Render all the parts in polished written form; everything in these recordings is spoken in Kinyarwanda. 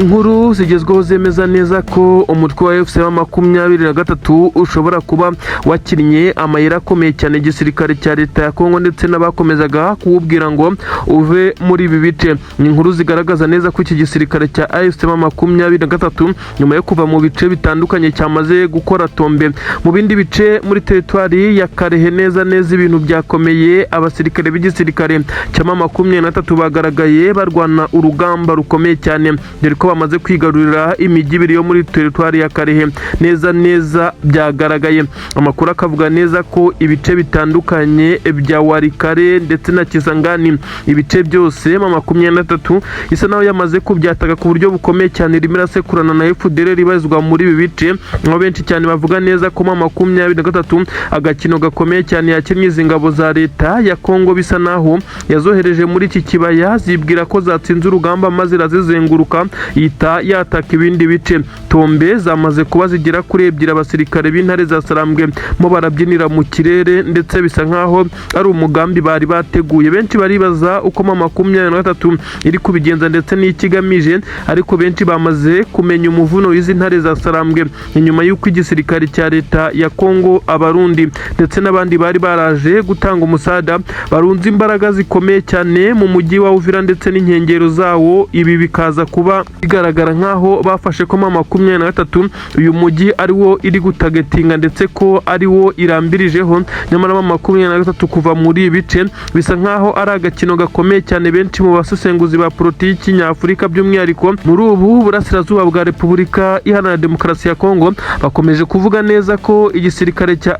Inkuru zigezweho zemeza neza ko umutwe wa FCM23 ushobora kuba wakinnye amayira akomeye cyane gisirikare cya leta ya Kongo ndetse n'abakomezaga kuwubwira ngo uve muri ibi bice. Inkuru zigaragaza neza ko iki gisirikare cya FCM23 nyuma yo kuva mu bice bitandukanye cyamaze gukora tombe mu bindi bice muri teritwari ya Karehe. Neza ibintu byakomeye. Abasirikare b'igisirikare cya M23 bagaragaye barwana urugamba rukomeye cyane dore ko bamaze kwigarurira imijyi ibiri yo muri teritwari ya Karehe. Neza byagaragaye. Amakuru akavuga neza ko ibice bitandukanye bya Warikare ndetse na Kisangani, ibice byose M23 isa naho yamaze kubyataga ku buryo bukomeye cyane rimirasekurana na FDLR ribazwa muri ibi bice. Aho benshi cyane bavuga neza ko M23 agakino gakomeye cyane yakinnye ingabo za leta ya Kongo bisa naho yazohereje muri iki kibaya zibwira ko zatsinze urugamba maze razizenguruka yita yataka ibindi bice. Tombe zamaze kuba zigira kuri ebyiri. Abasirikare b'intare za Sarambwe mo barabyinira mu kirere ndetse bisa nkaho ari umugambi bari bateguye. Benshi baribaza uko M23 iri kubigenza ndetse n'ikigamije, ariko benshi bamaze kumenya umuvuno w'izi ntare za Sarambwe inyuma y'uko igisirikare cya leta ya Kongo, Abarundi ndetse n'abandi bari baraje gutanga umusada barunze imbaraga zikomeye cyane mu mujyi wa Uvira ndetse n'inkengero zawo. Ibi bikaza kuba bigaragara nkaho bafashe ko M23 uyu mujyi ari wo iri gutagetinga ndetse ko ari wo irambirijeho. Nyamara M23 kuva muri ibice bisa nkaho ari agakino gakomeye cyane. Benshi mu basesenguzi ba politiki nyafurika by'umwihariko muri ubu burasirazuba bwa Repubulika Iharanira Demokarasi ya Kongo bakomeje kuvuga neza ko igisirikare cya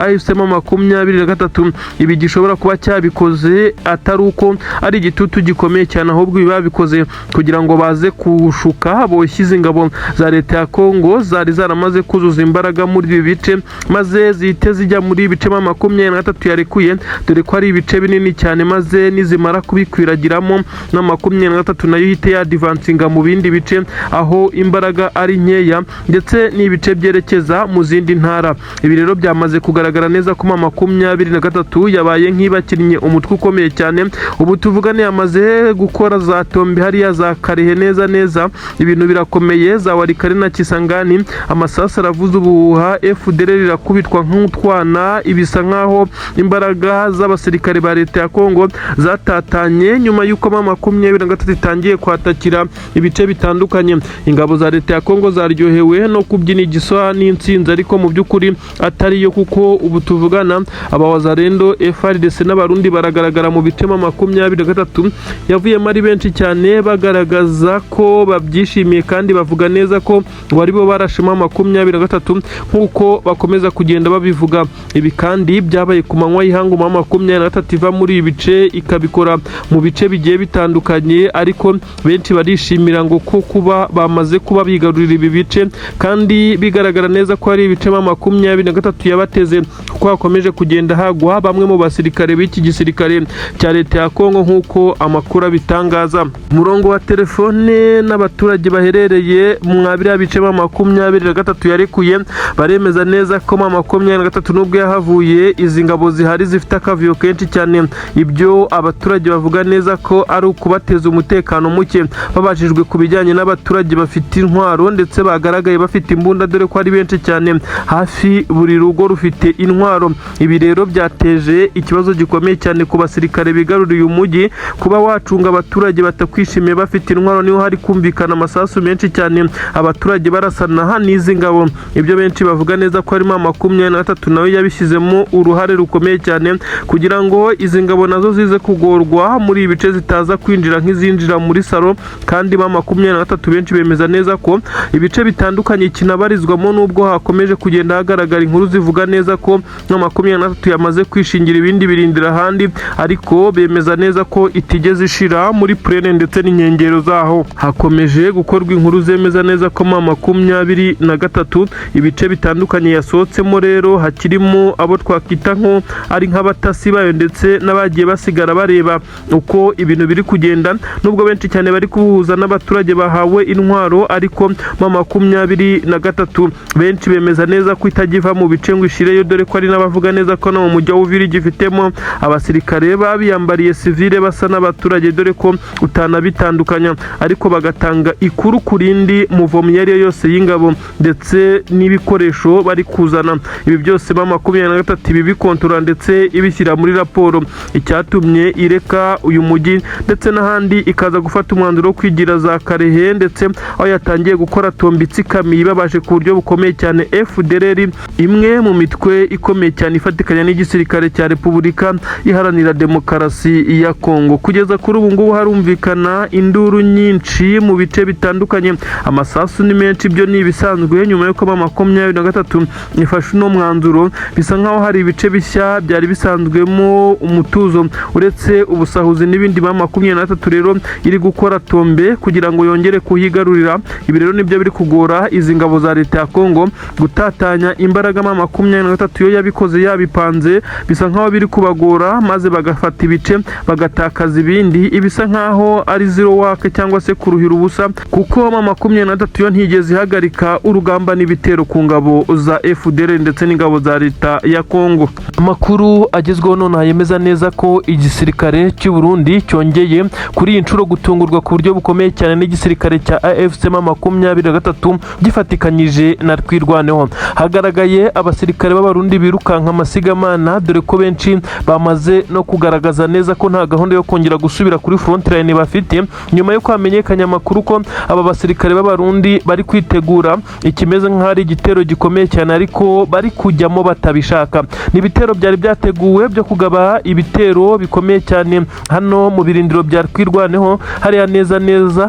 FCM23 ibi gishobora kuba cyabikoze atari uko ari igitutu gikomeye cyane, ahubwo biba bikoze kugira ngo baze kushuka boshyize ingabo za leta ya Kongo zari zaramaze kuzuza imbaraga muri ibi bice maze zihite zijya muri ibice M23 yarekuye, dore ko ari ibice binini cyane, maze nizimara kubikwiragiramo na M23 nayo ihite yadivansinga mu bindi bice aho imbaraga ari nkeya ndetse n'ibice byerekeza mu zindi ntara. Ibi rero byamaze kugaragara neza ko M23 yabaye nk'ibakinnye umutwe ukomeye cyane. Ubu tuvugane yamaze gukora za tombe hariya za Karehe. Neza ibintu birakomeye. Za Warikare na Kisangani amasasa aravuza ubuhuha, FDLR irakubitwa nk'utwana. Ibisa nkaho imbaraga z'abasirikare ba leta ya Kongo zatatanye nyuma y'uko M23 itangiye kwatakira ibice bitandukanye. Ingabo za leta ya Kongo zaryohewe no kubyina igiswa n'intsinzi, ariko mu by'ukuri atari yo, kuko ubu tuvugana abawazarendo FARDC n'abarundi baragaragara mu bice M23 yavuyemo ari benshi cyane, bagaragaza ko babyishimiye kandi bavuga neza ko bari bo barashima M23 nk'uko bakomeza kugenda babivuga. Ibi kandi byabaye ku manywa y'ihangu M23 iva muri ibice ikabikora mu bice bigiye bitandukanye, ariko benshi barishimira ngo ko kuba bamaze kuba bigarurira ibi bice kandi bigaragara neza ko ari ibice M23 yabateze, kuko hakomeje kugenda hagwa bamwe mu basirikare b'iki gisirikare cya leta ya Kongo nk'uko amakuru abitangaza. Umurongo wa telefone n'abaturage baherereye mu biriya bice M23 yarekuye baremeza neza ko M23 nubwo yahavuye izi ngabo zihari zifite akavuyo kenshi cyane. Ibyo abaturage bavuga neza ko ari ukubateza umutekano muke. Babajijwe ku bijyanye n'abaturage bafite intwaro ndetse bagaragaye bafite imbunda, dore ko ari benshi cyane, hafi buri rugo rufite intwaro. Ibi rero byateje ikibazo gikomeye cyane ku basirikare bigaruriye umujyi. Kuba wacunga abaturage batakwishimiye bafite intwaro niho hari kumvikana amasasu menshi cyane, abaturage barasana n'izi ngabo. Ibyo benshi bavuga neza ko harimo M23 nawe yabishyizemo uruhare rukomeye cyane kugira ngo izi ngabo nazo zize kugorwa muri ibice zitaza kwinjira nk'izinjira muri saro. Kandi M23 benshi bemeza neza ko ibice bitandukanye kinabarizwamo, nubwo hakomeje kugenda hagaragara inkuru zivuga neza ko M23 yamaze kwishingira ibindi birindira ahandi, ariko bemeza neza ko itigeze ishira muri Plene ndetse n'inkengero zaho. Hakomeje gukorwa inkuru zemeza neza ko M23 ibice bitandukanye yasohotsemo rero hakirimo abo twakita nko ari nk'abatasi bayo ndetse n'abagiye basigara bareba uko ibintu biri kugenda. Nubwo benshi cyane bari kubuhuza n'abaturage bahawe intwaro, ariko M23 benshi bemeza neza ko itagiva mu bice ngo ishireyo, dore ko ari n'abavuga neza ko no mu mujyi wa Uvira gifitemo abasirikare babiyambariye civile basa n'abaturage, dore ko utanabitandukanya, ariko bagatanga ikuru kurindi muvomo iyo ariyo yose y'ingabo ndetse n'ibikoresho bari kuzana. Ibi byose M23 ibi bikontorora ndetse ibishyira muri raporo, icyatumye ireka uyu mujyi ndetse n'ahandi ikaza gufata umwanzuro wo kwigira za Karehe, ndetse aho yatangiye gukora tombitsi kamiyi babashe ku buryo bukomeye cyane. FDLR imwe mu mitwe ikomeye cyane ifatikanya n'igisirikare cya Repubulika Iharanira Demokarasi ya Kongo. Kugeza kuri ubu ngubu harumvikana induru nyinshi mu bice bitandukanye, amasasu ni menshi, byo ni ibisanzwe nyuma y'uko M23 ifashe uno mwanzuro. Bisa nkaho hari ibice bishya byari bisanzwemo umutuzo uretse ubusahuzi n'ibindi. M23 rero iri gukora tombe kugira ngo yongere kuhigarurira. Ibi rero nibyo biri kugora izi ngabo za leta ya Kongo gutatanya imbaraga. M23 yo yabikoze yabipanze, bisa nkaho biri kubagora maze bagafata ibice bagatakaza ibindi. Ibisa nkaho ari zero wake cyangwa se kuruhira ubusa, kuko M23 yo ntigeze ihagarika urugamba n'ibitero ku ngabo za FDLR ndetse n'ingabo za leta ya Kongo. Amakuru agezweho none yemeza neza ko igisirikare cy'u Burundi cyongeye kuri iyi nshuro gutungurwa ku buryo bukomeye cyane n'igisirikare cya AFC M23 gifatikanyije na Twirwaneho. Hagaragaye abasirikare b'abarundi birukanka amasigamana, dore ko benshi bamaze no kugaragaza neza ko nta gahunda yo kongera gusubira kuri front line bafite, nyuma yo kwamenyekanya amakuru ko aba basirikare b'abarundi bari kwitegura ikimeze nk'ari igitero gikomeye cyane ariko bari kujyamo batabishaka. Ni ibitero byari byateguwe byo kugaba ibitero bikomeye cyane hano mu birindiro bya Twirwaneho, hariya neza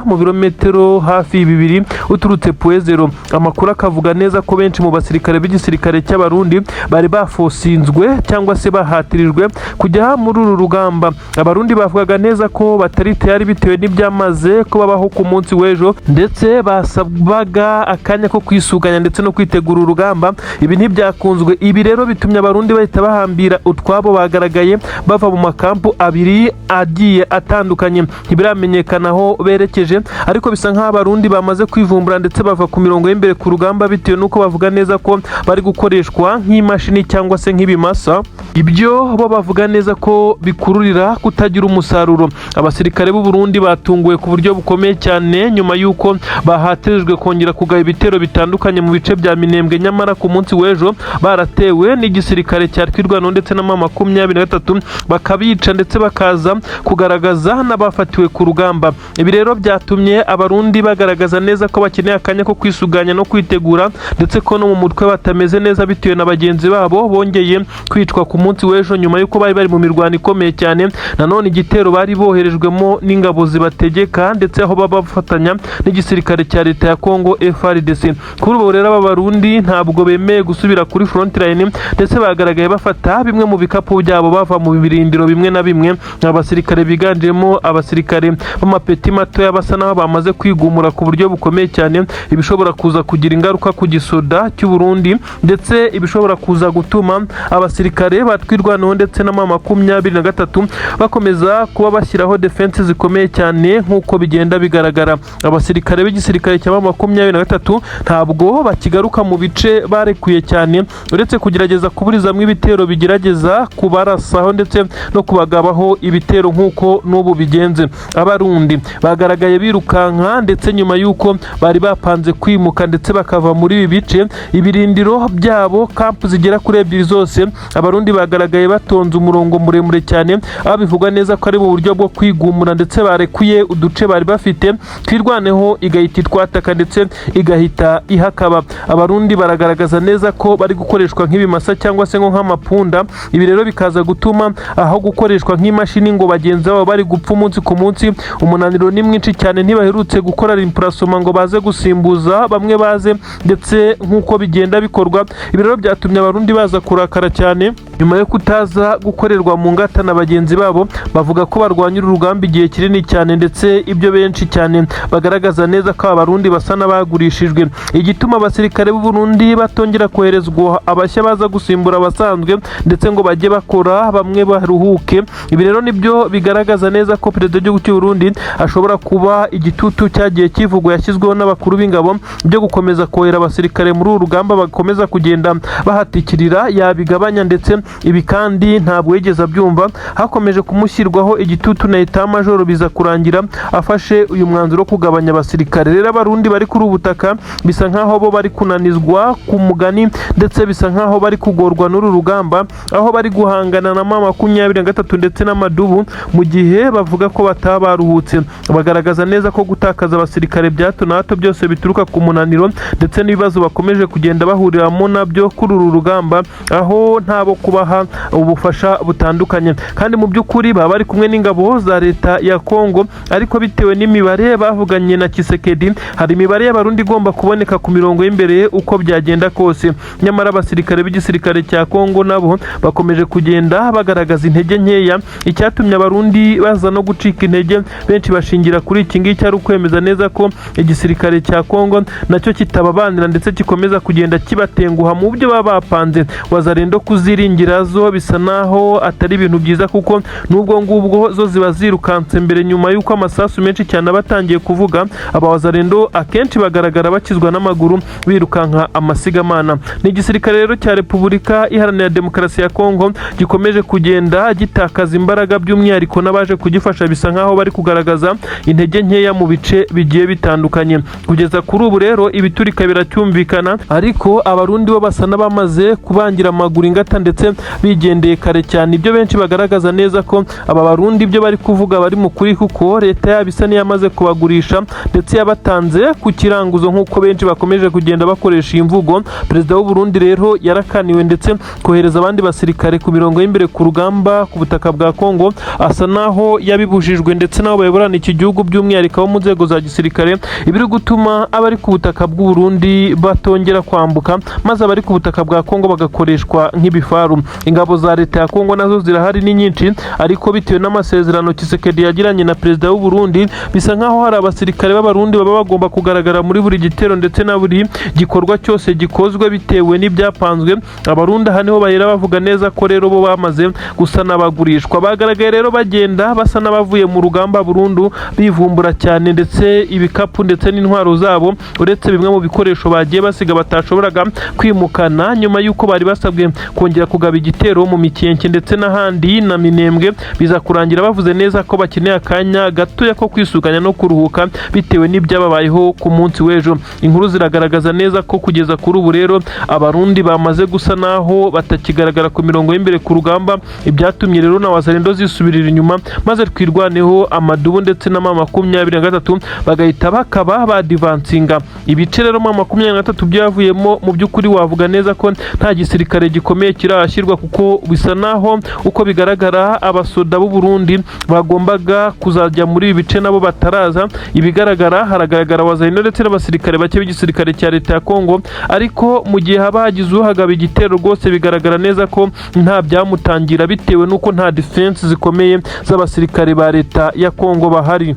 mu birometero hafi 2 uturutse Puezero. Amakuru akavuga neza ko benshi mu basirikare b'igisirikare cy'abarundi bari bafosinzwe cyangwa se bahatirijwe kujya muri uru rugamba. Abarundi bavugaga neza ko batari tayari bitewe n'ibyamaze ko babaho ku munsi w'ejo, ndetse basabaga akanya ko kwisuganya ndetse no kwitegura urugamba. Ibi ntibyakunzwe. Ibi rero bitumye abarundi bahita bahambira utwabo. Bagaragaye bava mu makampu abiri agiye atandukanye, ntibiramenyekana aho berekeje, ariko bisa nk'aho abarundi bamaze kwivumbura ndetse bava ku mirongo y'imbere ku rugamba bitewe n'uko bavuga neza ko bari gukoreshwa nk'imashini cyangwa se nk'ibimasa. Ibyo bo bavuga neza ko bikururira kutagira umusaruro. Abasirikare b'u Burundi batunguwe ku buryo bukomeye cyane nyuma y'uko bahatirijwe kongera kugaba ibitero bitandukanye mu bice bya Minembwe, nyamara ku munsi w'ejo baratewe n'igisirikare cya Twirwaneho ndetse na M23 bakabica ndetse bakaza kugaragaza n'abafatiwe ku rugamba. Ibi rero byatumye abarundi bagaragaza neza ko bakeneye akanya ko kwisuganya no kwitegura, ndetse ko no mu mutwe batameze neza bitewe na bagenzi babo bongeye kwicwa ku munsi w'ejo nyuma y'uko bari mu mirwano ikomeye cyane. Nanone igitero bari boherejwemo n'ingabo zibategeka ndetse aho baba bafatanya n'igisirikare cya leta ya Kongo FARDC. Kuri ubu rero aba barundi ntabwo bemeye gusubira kuri front line, ndetse bagaragaye bafata bimwe mu bikapu byabo bava mu birindiro bimwe na bimwe. Abasirikare biganjemo abasirikare b'amapeti mato basa naho bamaze kwigumura ku buryo bukomeye cyane, ibishobora kuza kugira ingaruka ku gisoda cy'u Burundi, ndetse ibishobora kuza gutuma abasirikare batwirwanaho ndetse na M23 bakomeza kuba bashyiraho defense zikomeye cyane nk'uko bigenda bigaragara. Abasirikare b'igisirikare cya M23 ntabwo bakigaruka mu bice barekuye cyane, uretse kugerageza kuburizamwe ibitero bigerageza kubarasaho ndetse no kubagabaho ibitero nk'uko n'ubu bigenze. Abarundi bagaragaye birukanka ndetse nyuma y'uko bari bapanze kwimuka ndetse bakava muri ibi bice, ibirindiro byabo kampu zigera kuri 2 zose. Abarundi bagaragaye batonze umurongo muremure cyane, abivugwa neza ko ari mu buryo bwo kwigumura ndetse barekuye uduce bari bafite. Twirwaneho igahita itwataka ndetse igahita ihakaba. Abarundi baragaragaza neza ko bari gukoreshwa nk'ibimasa cyangwa se nk'amapunda. Ibi rero bikaza gutuma aho gukoreshwa nk'imashini ngo bagenzi babo bari gupfa umunsi ku munsi. Umunaniro ni mwinshi cyane, ntibaherutse gukora remplacement ngo baze gusimbuza bamwe baze, ndetse nk'uko bigenda bikorwa. Ibi rero byatumye abarundi baza kurakara cyane nyuma yo kutaza gukorerwa mu ngata na bagenzi babo. Bavuga ko barwanyira urugamba igihe kinini cyane, ndetse ibyo benshi cyane bagaragaza neza ko abarundi basa n'abagurishijwe. Igituma abasirikare b'u Burundi batongera koherezwa abashya baza gusimbura abasanzwe ndetse ngo bajye bakora bamwe baruhuke. Ibi rero nibyo bigaragaza neza ko perezida w'igihugu cy'u Burundi ashobora kuba igitutu cyagiye kivugwa yashyizweho n'abakuru b'ingabo byo gukomeza kohera abasirikare muri uru rugamba bakomeza kugenda bahatikirira yabigabanya, ndetse ibi kandi ntabwo yigeze abyumva. Hakomeje kumushyirwaho igitutu na etat major biza kurangira afashe uyu mwanzuro wo kugabanya abasirikare. Rero abarundi bari kuri ubutaka bisa nkaho bo bari kunanizwa ku mugani, ndetse bisa nkaho bari kugorwa n'uru rugamba, aho bari guhangana na M23 ndetse n'amadubu, mu gihe bavuga ko bataba baruhutse. Bagaragaza neza ko gutakaza abasirikare bya hato na hato byose bituruka ku munaniro ndetse n'ibibazo bakomeje kugenda bahuriramo nabyo kuri uru rugamba, aho ntabo kubaha ubufasha butandukanye. Kandi mu by'ukuri baba bari kumwe n'ingabo za leta ya Kongo, ariko bitewe n'imibare bavuganye na Tshisekedi, hari imibare y'abarundi igomba kuboneka ku mirongo y'imbere uko byagenda kose. Nyamara abasirikare b'igisirikare cya Kongo nabo bakomeje kugenda bagaragaza intege nkeya. Icyatumye abarundi baza no gucika intege, benshi bashingira kuri iki ngiki ari ukwemeza neza ko igisirikare cya Kongo nacyo kitababanira ndetse gikomeza kugenda kibatenguha mu byo baba bapanze. Wazarendo kuziringira zo bisa naho atari ibintu byiza, kuko nubwo ngubwo zo ziba zirukanse mbere nyuma y'uko amasasu menshi cyane abatangiye kuvuga. Aba wazarendo akenshi bagaragara bakizwa n'amaguru birukanka amasigamana. Ni igisirikare rero cya Repubulika Iharanira Demokarasi ya Kongo gikomeje kugenda gitakaza imbaraga, by'umwihariko n'abaje kugifasha bisa nkaho bari kugaragaza intege nkeya mu bice bigiye bitandukanye. Kugeza kuri ubu rero ibiturika biracyumvikana, ariko abarundi bo basa n'abamaze kubangira amaguru ingata ndetse bigendeye kare cyane. Ibyo benshi bagaragaza neza ko aba barundi ibyo bari kuvuga bari mu kuri, kuko leta yabo isa n'iyamaze kubagurisha ndetse yabatanze ku kiranguzo, nk'uko benshi bakomeje kugenda bakoresha iyi mvugo. Perezida w'u Burundi rero yarakaniwe ndetse kohereza abandi basirikare ku mirongo y'imbere ku rugamba ku butaka bwa Kongo asa naho yabibujijwe, ndetse nabo bayoborana iki gihugu by'umwihariko bo mu nzego za gisirikare, ibiri gutuma abari ku butaka bw'u Burundi batongera kwambuka, maze abari ku butaka bwa Kongo bagakoreshwa nk'ibifaru. Ingabo za leta ya Kongo nazo zirahari ni nyinshi, ariko bitewe n'amasezerano Tshisekedi yagiranye na perezida w'u Burundi, bisa nkaho hari abasirikare b'abarundi baba bagomba kugaragara muri buri gitero ndetse na buri gikorwa cyose gikozwe bitewe n'ibyapanzwe. Abarundi aha niho bahera bavuga neza ko rero bo bamaze gusa n'abagurishwa. Bagaragaye rero bagenda basa n'abavuye mu rugamba burundu, bivumbura cyane ndetse ibikapu ndetse n'intwaro zabo, uretse bimwe mu bikoresho bagiye basiga batashoboraga kwimukana nyuma y'uko bari basabwe kongera kugaba igitero mu Mikenke ndetse n'ahandi na Minembwe. Biza kurangira bavuze neza ko bakeneye akanya gatoya ko kwisuganya no kuruhuka bitewe n'ibyababayeho ku munsi w'ejo. Inkuru ziragaragaza neza ko kugeza kuri ubu rero abarundi bamaze gusa naho batakigaragara ku mirongo y'imbere ku rugamba, ibyatumye rero na wazarendo zisubirira inyuma, maze twirwaneho amadubu ndetse na M23 bagahita bakaba badivansinga ibice. Rero M23 byavuyemo mu by'ukuri wavuga neza ko nta gisirikare gikomeye kirashyirwa, kuko bisa naho uko bigaragara abasoda b'u Burundi bagombaga kuzajya muri ibi bice nabo bataraza. Ibigaragara haragaragara wazarendo ndetse n'abasirikare bake b'igisirikare cya leta ya Kongo, ariko mu gihe haba hagize uhagaba igitero rwose bigaragara neza ko nta byamutangira bitewe n'uko nta defense zikomeye z'abasirikare ba leta ya Kongo bahari.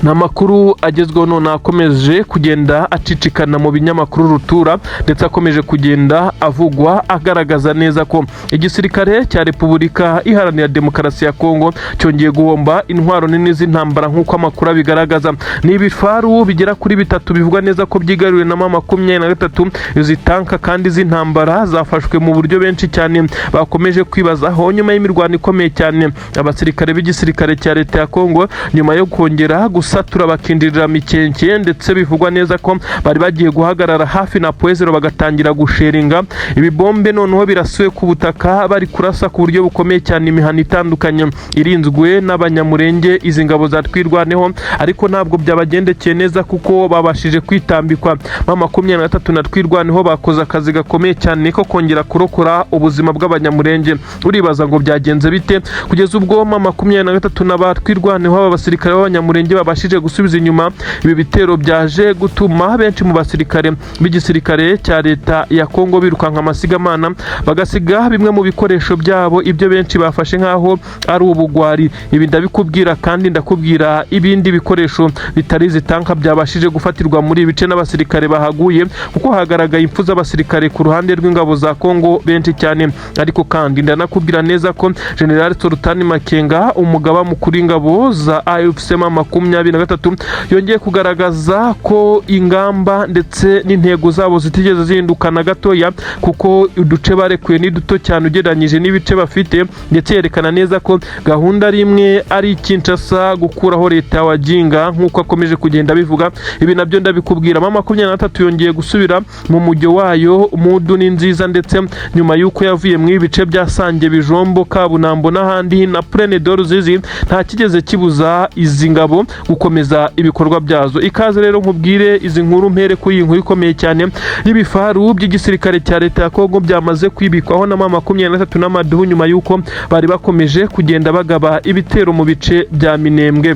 Namakuru agezweho none akomeje kugenda acicikana mu binyamakuru rutura, ndetse akomeje kugenda avugwa agaragaza neza ko igisirikare cya Repubulika Iharanira Demokarasi ya Kongo cyongeye guhomba intwaro nini z'intambara nk'uko amakuru abigaragaza. Ni ibifaru bigera kuri 3 bivugwa neza ko byigaruriwe na M23. Izi tanka kandi z'intambara zafashwe mu buryo benshi cyane bakomeje kwibazaho nyuma y'imirwano ikomeye cyane. Abasirikare b'igisirikare cya leta ya Kongo nyuma yo kongera satura bakindirira Mikenke, ndetse bivugwa neza ko bari bagiye guhagarara hafi na Poezero bagatangira gusheringa ibibombe. Noneho birasuye ku butaka bari kurasa ku buryo bukomeye cyane imihana itandukanye irinzwe n'abanyamurenge. Izi ngabo za twirwaneho ariko ntabwo byabagendekeye neza, kuko babashije kwitambikwa. M23 na twirwaneho bakoze akazi gakomeye cyane ko kongera kurokora ubuzima bw'abanyamurenge. Uribaza ngo byagenze bite kugeza ubwo M23 na twirwaneho aba basirikare b'abanyamurenge babashije gusubiza inyuma ibi bitero byaje gutuma benshi mu basirikare b'igisirikare cya leta ya Kongo birukanka amasigamana, bagasiga bimwe mu bikoresho byabo, ibyo benshi bafashe nkaho ari ubugwari. Ibi ndabikubwira kandi ndakubwira ibindi bikoresho bitari zitanka byabashije gufatirwa muri ibice n'abasirikare bahaguye, kuko hagaragaye impfu z'abasirikare ku ruhande rw'ingabo za Kongo benshi cyane. Ariko kandi ndanakubwira neza ko General Sultan Makenga, umugaba mukuru w'ingabo za AFC M23 M23 yongeye kugaragaza ko ingamba ndetse n'intego zabo zitigeze zihindukana gatoya, kuko uduce barekuye ni duto cyane ugereranyije n'ibice bafite, ndetse yerekana neza ko gahunda ari imwe ari Kinshasa gukuraho leta ya Wajinga nk'uko akomeje kugenda bivuga. Ibi nabyo ndabikubwira. M23 yongeye gusubira mu mujyo wayo mudu ni nziza, ndetse nyuma y'uko yavuye mu ibice bya Sange, Bijombo, Kabunambo n'ahandi na Plaine d'Ruzizi, nta kigeze kibuza izi ngabo gukomeza ibikorwa byazo. Ikaze rero nkubwire izi nkuru, mpere kuri iyi nkuru ikomeye cyane y'ibifaru by'igisirikare cya leta ya Kongo byamaze kwibikwaho na M23 n'amadubu nyuma y'uko bari bakomeje kugenda bagaba ibitero mu bice bya Minembwe.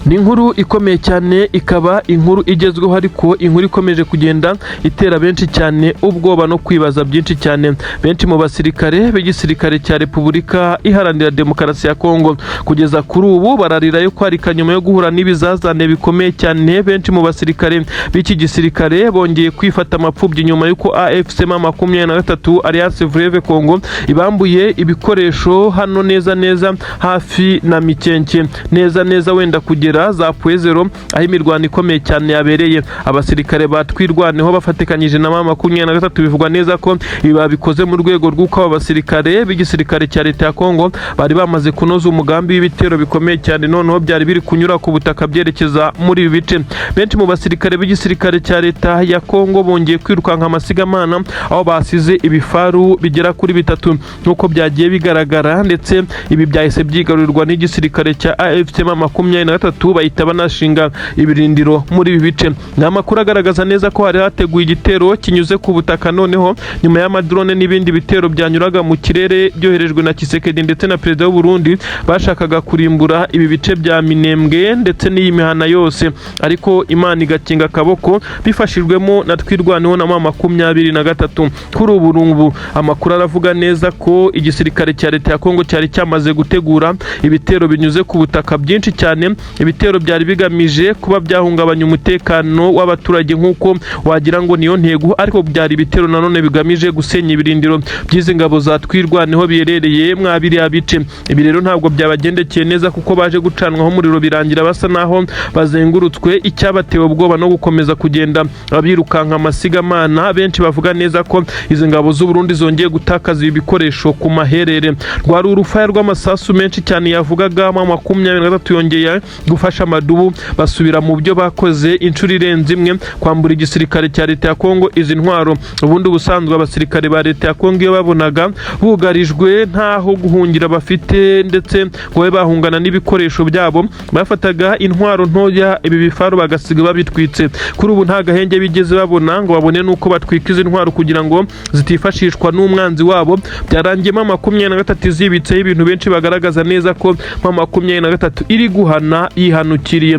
Ni inkuru ikomeye cyane, ikaba inkuru igezweho, ariko inkuru ikomeje kugenda itera benshi cyane ubwoba no kwibaza byinshi cyane. Benshi mu basirikare b'igisirikare cya Repubulika Iharanira Demokarasi ya Kongo kugeza kuri ubu bararira yo kwarika nyuma yo guhura n'ibizazane bikomeye cyane. Benshi mu basirikare b'iki gisirikare bongeye kwifata amapfubyi nyuma y'uko AFC M23 Alliance Fleuve Congo ibambuye ibikoresho hano neza hafi na Mikenke, neza wenda kugera za Puezero, aho imirwano ikomeye cyane yabereye. Abasirikare batwirwaneho bafatikanyije na M23 bivugwa neza ko ibi babikoze mu rwego rw'uko aba basirikare b'igisirikare cya leta ya Kongo bari bamaze kunoza umugambi w'ibitero bikomeye cyane, noneho byari biri kunyura ku butaka byerekeza muri ibi bice. Benshi mu basirikare b'igisirikare cya leta ya Kongo bongeye kwirukanka amasigamana, aho basize ibifaru bigera kuri 3 nk'uko byagiye bigaragara, ndetse ibi byahise byigarurirwa n'igisirikare cya AFC M23 bahita banashinga ibirindiro muri ibi bice. Ni amakuru agaragaza neza ko hari hateguye igitero kinyuze ku butaka, noneho nyuma y'amadrone n'ibindi bitero byanyuraga mu kirere byoherejwe na Tshisekedi ndetse na perezida w'u Burundi bashakaga kurimbura ibi bice bya Minembwe ndetse n'iyi mihana yose, ariko Imana igakinga akaboko bifashijwemo na twirwaneho na M23. Kuri ubu amakuru aravuga neza ko igisirikare cya leta ya Kongo cyari cyamaze gutegura ibitero binyuze ku butaka byinshi cyane. Ibitero byari bigamije kuba byahungabanya umutekano w'abaturage nk'uko wagira ngo niyo ntego, ariko byari ibitero nanone bigamije gusenya ibirindiro by'izi ngabo za twirwaneho biherereye mwabiriya bice. Ibi rero ntabwo byabagendekeye neza, kuko baje gucanwaho umuriro birangira basa naho bazengurutswe, icyabatewe ubwoba no gukomeza kugenda abirukanka amasigamana. Benshi bavuga neza ko izi ngabo z'u Burundi zongeye gutakaza ibi bikoresho ku maherere. Rwari urufaya rw'amasasu menshi cyane yavugaga M23 yongeye gufasha amadubu basubira mu byo bakoze inshuro irenze imwe, kwambura igisirikare cya leta ya Kongo izi ntwaro. Ubundi ubusanzwe abasirikare ba leta ya Kongo iyo babonaga bugarijwe ntaho guhungira bafite, ndetse ngo bahungana n'ibikoresho byabo, bafataga intwaro ntoya ibi bifaru bagasiga babitwitse. Kuri ubu nta gahenge bigeze babona ngo babone nuko batwika izi ntwaro kugira ngo zitifashishwa n'umwanzi wabo. Byarangiye M23 zibitseho ibintu benshi bagaragaza neza ko M23 iri guhana yihanukiriye.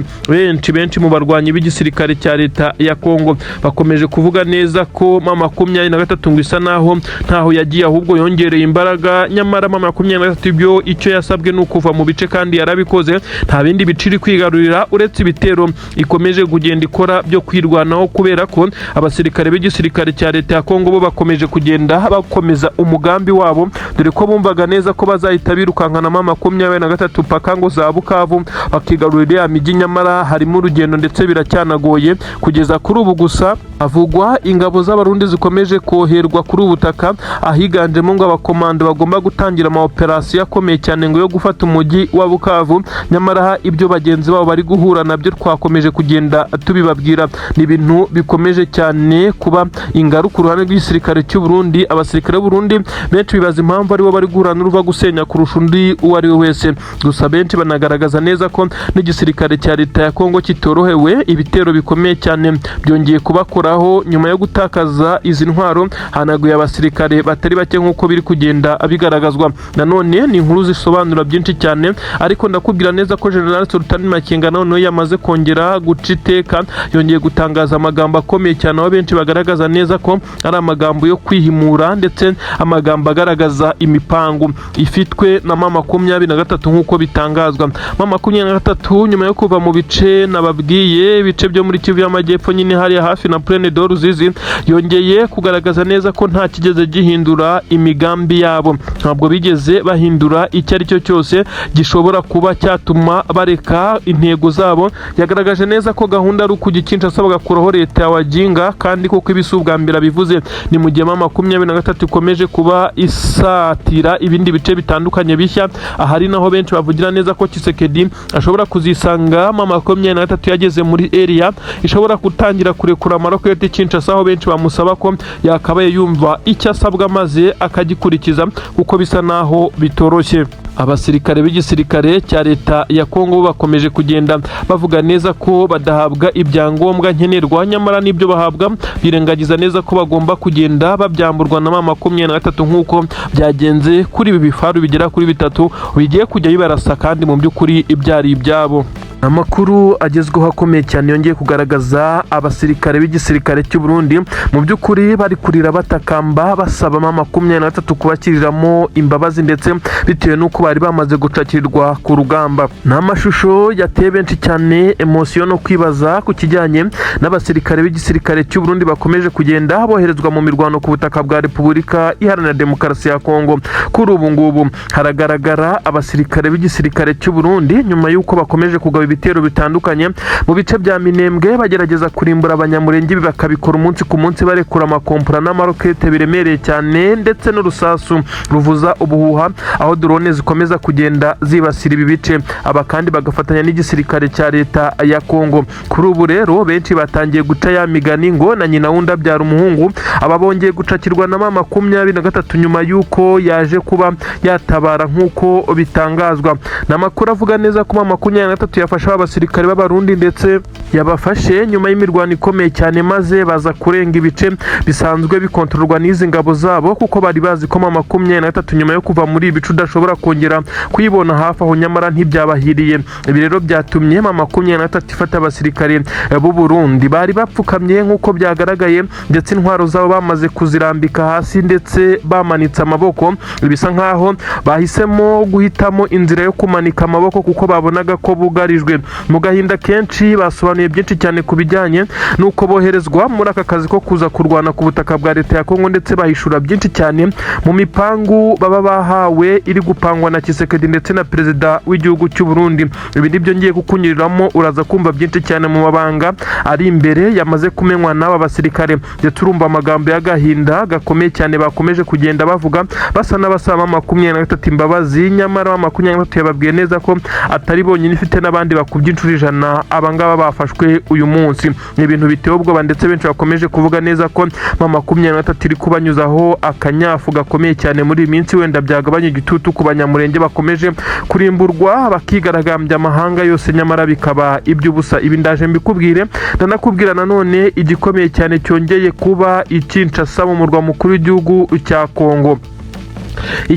Benshi mu barwanyi b'igisirikare cya leta ya Kongo bakomeje kuvuga neza ko M23 ngo isa naho ntaho yagiye, ahubwo yongereye imbaraga. Nyamara M23 ibyo icyo yasabwe ni ukuva mu bice, kandi yarabikoze. Nta bindi biciri kwigarurira uretse ibitero ikomeje kugenda ikora byo kwirwanaho, kubera ko abasirikare b'igisirikare cya leta ya Kongo bo bakomeje kugenda bakomeza umugambi wabo, dore ko bumvaga neza ko bazahita birukankana M23 paka ngo za Bukavu bakigarurira ya migi. Nyamara harimo urugendo ndetse biracyanagoye kugeza kuri ubu. Gusa havugwa ingabo z'abarundi zikomeje koherwa kuri ubutaka, ahiganjemo ngo abakomando bagomba gutangira amaoperasiyo akomeye cyane ngo yo gufata umujyi wa Bukavu. Nyamara ibyo bagenzi babo bari guhura nabyo twakomeje kugenda tubibabwira. Ni ibintu bikomeje cyane kuba ingaruka uruhande rw'igisirikare cy'u Burundi. Abasirikare b'u Burundi benshi bibaza impamvu aribo bari guhura n'uruva gusenya kurusha undi uwo ari we wese. Gusa benshi banagaragaza neza ko n'igisirikare cya leta ya Kongo kitorohewe. Ibitero bikomeye cyane byongeye kubakoraho nyuma yo gutakaza izi ntwaro, hanaguye abasirikare batari bake nk'uko biri kugenda bigaragazwa. Nanone ni inkuru zisobanura byinshi cyane, ariko ndakubwira neza ko General Sultan Makenga noneho yamaze kongera guca iteka, yongeye gutangaza amagambo akomeye cyane, aho benshi bagaragaza neza ko ari amagambo yo kwihimura, ndetse amagambo agaragaza imipango ifitwe na M23 nk'uko bitangazwa. M23 M23 nyuma yo kuva mu bice nababwiye ibice byo muri Kivu y'Amajyepfo nyine hariya hafi na Plaine de Ruzizi yongeye kugaragaza neza ko nta kigeze gihindura imigambi yabo. Ntabwo bigeze bahindura icyo ari cyo cyose gishobora kuba cyatuma bareka intego zabo. Yagaragaje neza ko gahunda ari ukugikinca asaba gakuraho leta ya Wajinga, kandi koko ibisubwa mbere bivuze ni mu gihe 23 ikomeje kuba isatira ibindi bice bitandukanye bishya. Ahari naho benshi bavugira neza ko Tshisekedi ashobora kuzisanga 23 yageze muri area ishobora gutangira kurekura amaroketi Kinshasa, aho benshi bamusaba ko yakabaye yumva icyo asabwa maze akagikurikiza kuko bisa naho bitoroshye. Abasirikare b'igisirikare cya leta ya Kongo bakomeje kugenda bavuga neza ko badahabwa ibyangombwa nkenerwa, nyamara n'ibyo bahabwa birengagiza neza ko bagomba kugenda babyamburwa na 23 nk'uko byagenze kuri ibi bifaru bigera kuri 3 bigiye kujya bibarasa kandi mu by'ukuri ibyari ibyabo. Amakuru agezweho akomeye cyane yongeye kugaragaza abasirikare b'igisirikare cy'u Burundi mu by'ukuri bari kurira batakamba basaba 23 kubakiriramo imbabazi, ndetse bitewe n'uko bari bamaze gucakirirwa ku rugamba. N'amashusho yateye benshi cyane emotion no kwibaza ku kijyanye n'abasirikare b'igisirikare cy'u Burundi bakomeje kugenda boherezwa mu mirwano ku butaka bwa Repubulika Iharanira Demokarasi ya Kongo. Kuri ubu ngubu haragaragara abasirikare b'igisirikare cy'u Burundi nyuma y'uko bakomeje kugaba ibitero bitandukanye mu bice bya Minembwe bagerageza kurimbura abanyamurenge, bakabikora umunsi ku munsi barekura amakompura n'amarokete biremereye cyane ndetse n'urusasu ruvuza ubuhuha, aho drone zikomeza kugenda zibasira ibi bice. Aba kandi bagafatanya n'igisirikare cya leta ya Kongo. Kuri ubu rero benshi batangiye guca ya migani ngo na nyina wundi abyara umuhungu. Aba bongeye gucakirwa na 23 nyuma y'uko yaje kuba yatabara nk'uko bitangazwa. N'amakuru avuga neza ko 23 yafashe abasirikare b'abarundi ndetse yabafashe nyuma y'imirwano ikomeye cyane, maze baza kurenga ibice bisanzwe bikontororwa n'izi ngabo zabo, kuko bari bazi ko 23 nyuma yo kuva muri ibice udashobora kongera kuyibona hafi aho, nyamara ntibyabahiriye. Ibi rero byatumye 23 ifata abasirikare b'u Burundi bari bapfukamye nk'uko byagaragaye, ndetse intwaro zabo bamaze kuzirambika hasi ndetse bamanitse amaboko. Bisa nkaho bahisemo guhitamo inzira yo kumanika amaboko kuko babonaga ko bugarijwe. Mu gahinda kenshi basobanuye byinshi cyane ku bijyanye n'uko boherezwa muri aka kazi ko kuza kurwana ku butaka bwa leta ya Kongo, ndetse bahishura byinshi cyane mu mipangu baba bahawe iri gupangwa na Tshisekedi ndetse na perezida w'igihugu cy'u Burundi. Ibi nibyo ngiye kukunyuriramo, uraza kumva byinshi cyane mu mabanga ari imbere yamaze kumenywa n'aba basirikare, ndetse urumva amagambo y'agahinda gakomeye cyane bakomeje kugenda bavuga basa n'abasaba 23 imbabazi, nyamara 23 yababwiye neza ko atari bonyine ifite n'abandi bakubye inshuro 100 abangaba bafashwe uyu munsi. Ni ibintu biteye ubwoba, ndetse benshi bakomeje kuvuga neza ko 23 iri kubanyuzaho akanyafu gakomeye cyane muri iminsi, wenda byagabanya igitutu ku banyamurenge bakomeje kurimburwa bakigaragambya amahanga yose, nyamara bikaba iby'ubusa. Ibi ndaje mbikubwire, ndanakubwira nanone igikomeye cyane cyongeye kuba Kinshasa mu murwa mukuru w'igihugu cya Kongo.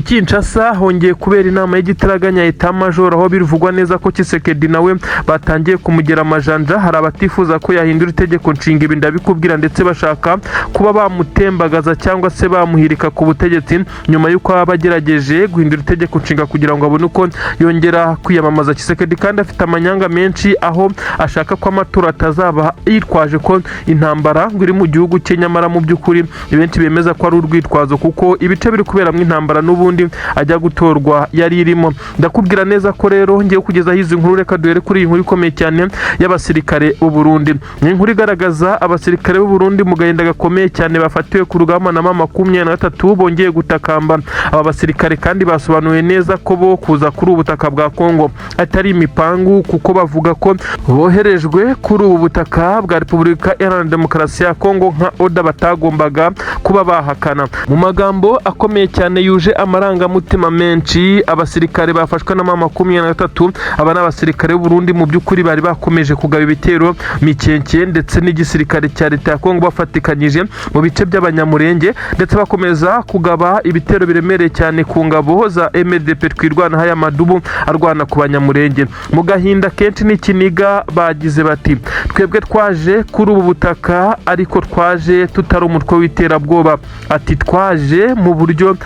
Kinshasa hongeye kubera inama y'igitaraganya Etat Major, aho bivugwa neza ko Tshisekedi nawe batangiye kumugera amajanja. Hari abatifuza ko yahindura itegeko nshinga, ibi ndabikubwira, ndetse bashaka kuba bamutembagaza cyangwa se bamuhirika ku butegetsi nyuma y'uko abagerageje guhindura itegeko nshinga kugira ngo abone uko yongera kwiyamamaza. Tshisekedi kandi afite amanyanga menshi, aho ashaka ko amatora atazaba yitwaje ko intambara ngo iri mu gihugu cye, nyamara mu by'ukuri benshi bemeza ko ari urwitwazo kuko ibice biri kuberamo intambara n'ubundi ajya gutorwa yari irimo. Ndakubwira neza ko rero ngiye kugezaho izi nkuru. Reka duhere kuri iyi nkuru ikomeye cyane y'abasirikare b'u Burundi. Ni inkuru igaragaza abasirikare b'u Burundi mu gahinda gakomeye cyane bafatiwe ku rugamba na 23 bongeye gutakamba. Aba basirikare kandi basobanuye neza ko bo kuza kuri ubutaka bwa Kongo atari imipangu, kuko bavuga ko boherejwe kuri ubu butaka bwa Repubulika Iharanira Demokarasi ya Kongo nka oda batagombaga kuba bahakana. Mu magambo akomeye cyane yuje amarangamutima menshi, abasirikare bafashwe na 23 aba n'abasirikare b'u Burundi mu by'ukuri bari bakomeje kugaba ibitero mikenke ndetse n'igisirikare cya leta ya Kongo bafatikanyije mu bice by'abanyamurenge, ndetse bakomeza kugaba ibitero biremereye cyane ku ngabo za MLDP twirwana haya madubu arwana ku banyamurenge. Mu gahinda kenshi n'ikiniga bagize bati twebwe twaje kuri ubu butaka ariko twaje tutari umutwe w'iterabwoba. Ati twaje mu buryo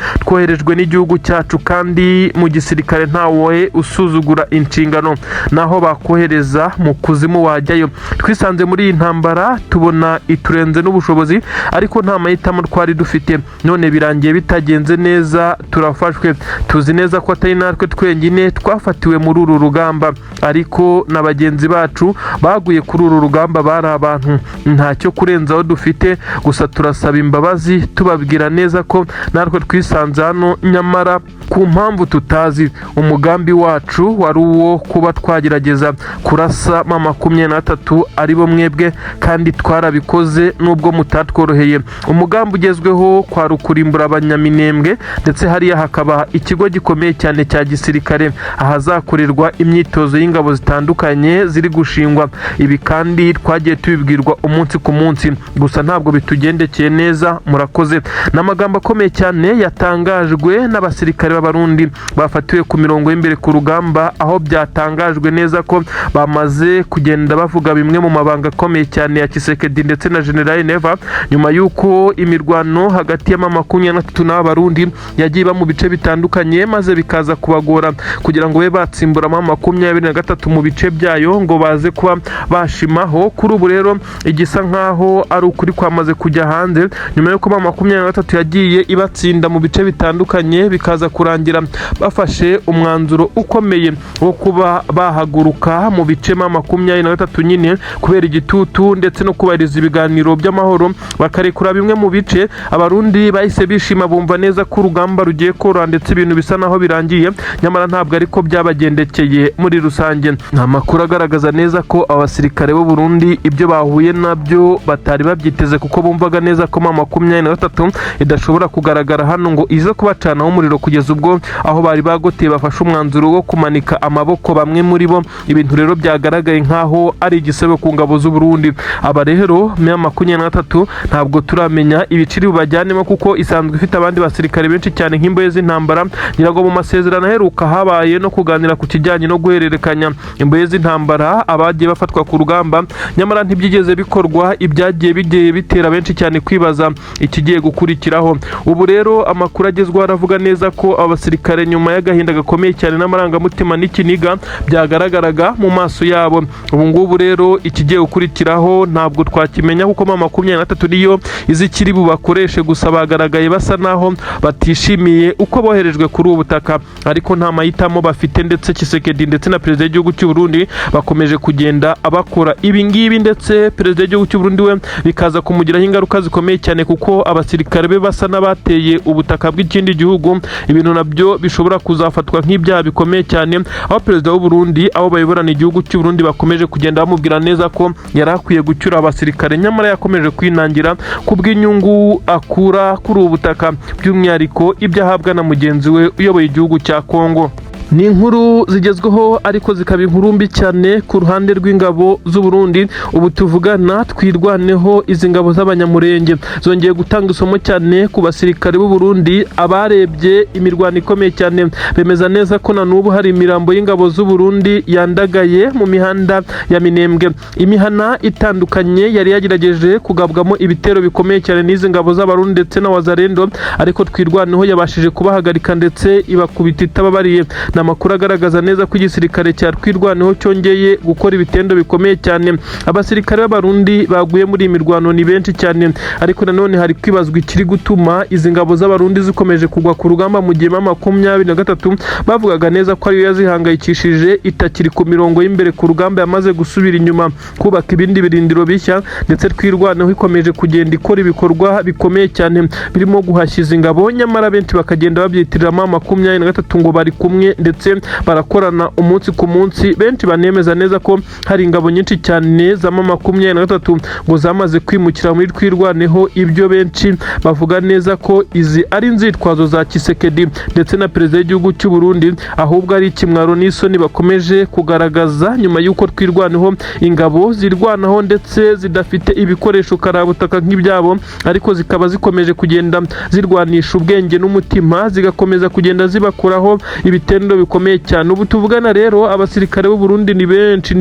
woherejwe n'igihugu cyacu kandi mu gisirikare ntawe usuzugura inshingano, naho bakohereza mu kuzimu wajyayo. Twisanze muri iyi ntambara tubona iturenze n'ubushobozi, ariko nta mahitamo twari dufite. None birangiye bitagenze neza, turafashwe. Tuzi neza ko atari natwe twenyine twafatiwe muri uru rugamba, ariko na bagenzi bacu baguye kuri uru rugamba bari abantu. Ntacyo kurenzaho dufite, gusa turasaba imbabazi tubabwira neza ko natwe twisanze hano, nyamara ku mpamvu tutazi. Umugambi wacu wari uwo kuba twagerageza kurasa M23 aribo mwebwe, kandi twarabikoze nubwo mutatworoheye. Umugambi ugezweho kwari ukurimbura Abanyaminembwe, ndetse hariya hakaba ikigo gikomeye cyane cya gisirikare ahazakorerwa imyitozo y'ingabo zitandukanye ziri gushingwa. Ibi kandi twagiye tubibwirwa umunsi ku munsi, gusa ntabwo bitugendekeye neza. Murakoze. N'amagambo akomeye cyane yatangajwe n'abasirikare b'Abarundi bafatiwe ku mirongo y'imbere ku rugamba, aho byatangajwe neza ko bamaze kugenda bavuga bimwe mu mabanga akomeye cyane ya Tshisekedi ndetse na General Neva, nyuma y'uko imirwano hagati ya M23 n'Abarundi yagiye iba mu bice bitandukanye, maze bikaza kubagora kugira ngo babe batsimbura M23 mu bice byayo ngo baze kuba bashimaho. Kuri ubu rero igisa nkaho ari ukuri kwamaze kujya hanze, nyuma y'uko M23 yagiye ibatsinda mu bice bitandukanye, bikaza kurangira bafashe umwanzuro ukomeye wo kuba bahaguruka mu bice M23 nyine kubera igitutu ndetse no kubahiriza ibiganiro by'amahoro, bakarekura bimwe mu bice. Abarundi bahise bishima, bumva neza ko urugamba rugiye koroha ndetse ibintu bisa naho birangiye, nyamara ntabwo ariko byabagendekeye muri rusange. Nta makuru agaragaza neza ko abasirikare b'u Burundi ibyo bahuye nabyo batari babyiteze, kuko bumvaga neza ko M23 idashobora kugaragara hano ngo ize kubacanaho umuriro, kugeza ubwo aho bari bagoteye bafashe umwanzuro wo kumanika amaboko bamwe muri bo. Ibintu rero byagaragaye nkaho ari igisebo ku ngabo z'u Burundi. Aba rero M23 ntabwo turamenya ibiciri bajyanemo, kuko isanzwe ifite abandi basirikare benshi cyane nk'imbohe z'intambara. Nyirago mu masezerano aheruka habaye no kuganira ku kijyanye no guhererekanya imbohe z'intambara abagiye bafatwa ku rugamba, nyamara ntibyigeze bikorwa. Ibyagiye bigiye bitera benshi cyane kwibaza ikigiye gukurikiraho. Ubu rero amakuru agezweho aravuga neza ko abasirikare nyuma y'agahinda gakomeye cyane n'amarangamutima n'ikiniga byagaragaraga mu maso yabo. Ubu ngubu rero ikigiye gukurikiraho ntabwo twakimenya, kuko M23 niyo izikiri bubakoreshe, gusa bagaragaye basa naho batishimiye uko boherejwe kuri ubu butaka, ariko nta mahitamo bafite. Ndetse Tshisekedi ndetse na perezida w'igihugu cy'u Burundi bakomeje kugenda abakora ibi ngibi, ndetse perezida w'igihugu cy'u Burundi we bikaza kumugiraho ingaruka zikomeye cyane, kuko abasirikare be basa n'abateye ubutaka bw'ikindi gihugu. Ibintu nabyo bishobora kuzafatwa nk'ibyaha bikomeye cyane, aho perezida w'u Burundi abo bayoborana igihugu cy'u Burundi bakomeje kugenda bamubwira neza ko yari akwiye gucyura abasirikare, nyamara yakomeje kwinangira kubw'inyungu akura kuri ubu butaka, by'umwihariko ibyo ahabwa na mugenzi we uyoboye igihugu cya Kongo. Ni inkuru zigezweho ariko zikaba inkuru mbi cyane ku ruhande rw'ingabo z'u Burundi. Ubu tuvugana twirwaneho, izi ngabo z'abanyamurenge zongeye gutanga isomo cyane ku basirikare b'u Burundi. Abarebye imirwano ikomeye cyane bemeza neza ko na n'ubu hari imirambo y'ingabo z'u Burundi yandagaye mu mihanda ya Minembwe. Imihana itandukanye yari yagerageje kugabwamo ibitero bikomeye cyane n'izi ngabo z'Abarundi ndetse na Wazalendo, ariko twirwaneho yabashije kubahagarika ndetse ibakubita itababariye. Amakuru agaragaza neza ko igisirikare cya twirwaneho cyongeye gukora ibitendo bikomeye cyane. Abasirikare b'Abarundi baguye muri imirwano ni benshi cyane, ariko nanone hari kwibazwa ikiri gutuma izi ngabo z'Abarundi zikomeje kugwa ku rugamba mu gihe M23 bavugaga neza ko ariyo yazihangayikishije, itakiri ku mirongo y'imbere ku rugamba, yamaze gusubira inyuma kubaka ibindi birindiro bishya, ndetse twirwaneho ikomeje kugenda ikora ibikorwa bikomeye cyane birimo guhashyiza ingabo, nyamara benshi bakagenda babyitirira M23 ngo bari kumwe ndetse barakorana umunsi ku munsi. Benshi banemeza neza ko hari ingabo nyinshi cyane za M23 ngo zamaze kwimukira muri twirwaneho. Ibyo benshi bavuga neza ko izi ari inzitwazo za Tshisekedi ndetse na perezida w'igihugu cy'u Burundi, ahubwo ari ikimwaro n'isoni bakomeje kugaragaza nyuma y'uko twirwaneho ingabo zirwanaho ndetse zidafite ibikoresho karabutaka nk'ibyabo, ariko zikaba zikomeje kugenda zirwanisha ubwenge n'umutima, zigakomeza kugenda zibakuraho ibitendo bikomeye cyane. Ubu tuvugana rero abasirikare b'u Burundi ni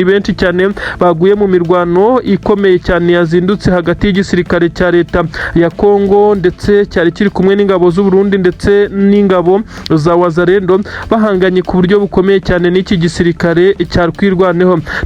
benshi cyane baguye mu mirwano ikomeye cyane yazindutse hagati y'igisirikare cya leta ya Kongo ndetse cyari kiri kumwe n'ingabo z'u Burundi ndetse n'ingabo za Wazalendo bahanganye ku buryo bukomeye cyane n'iki gisirikare cya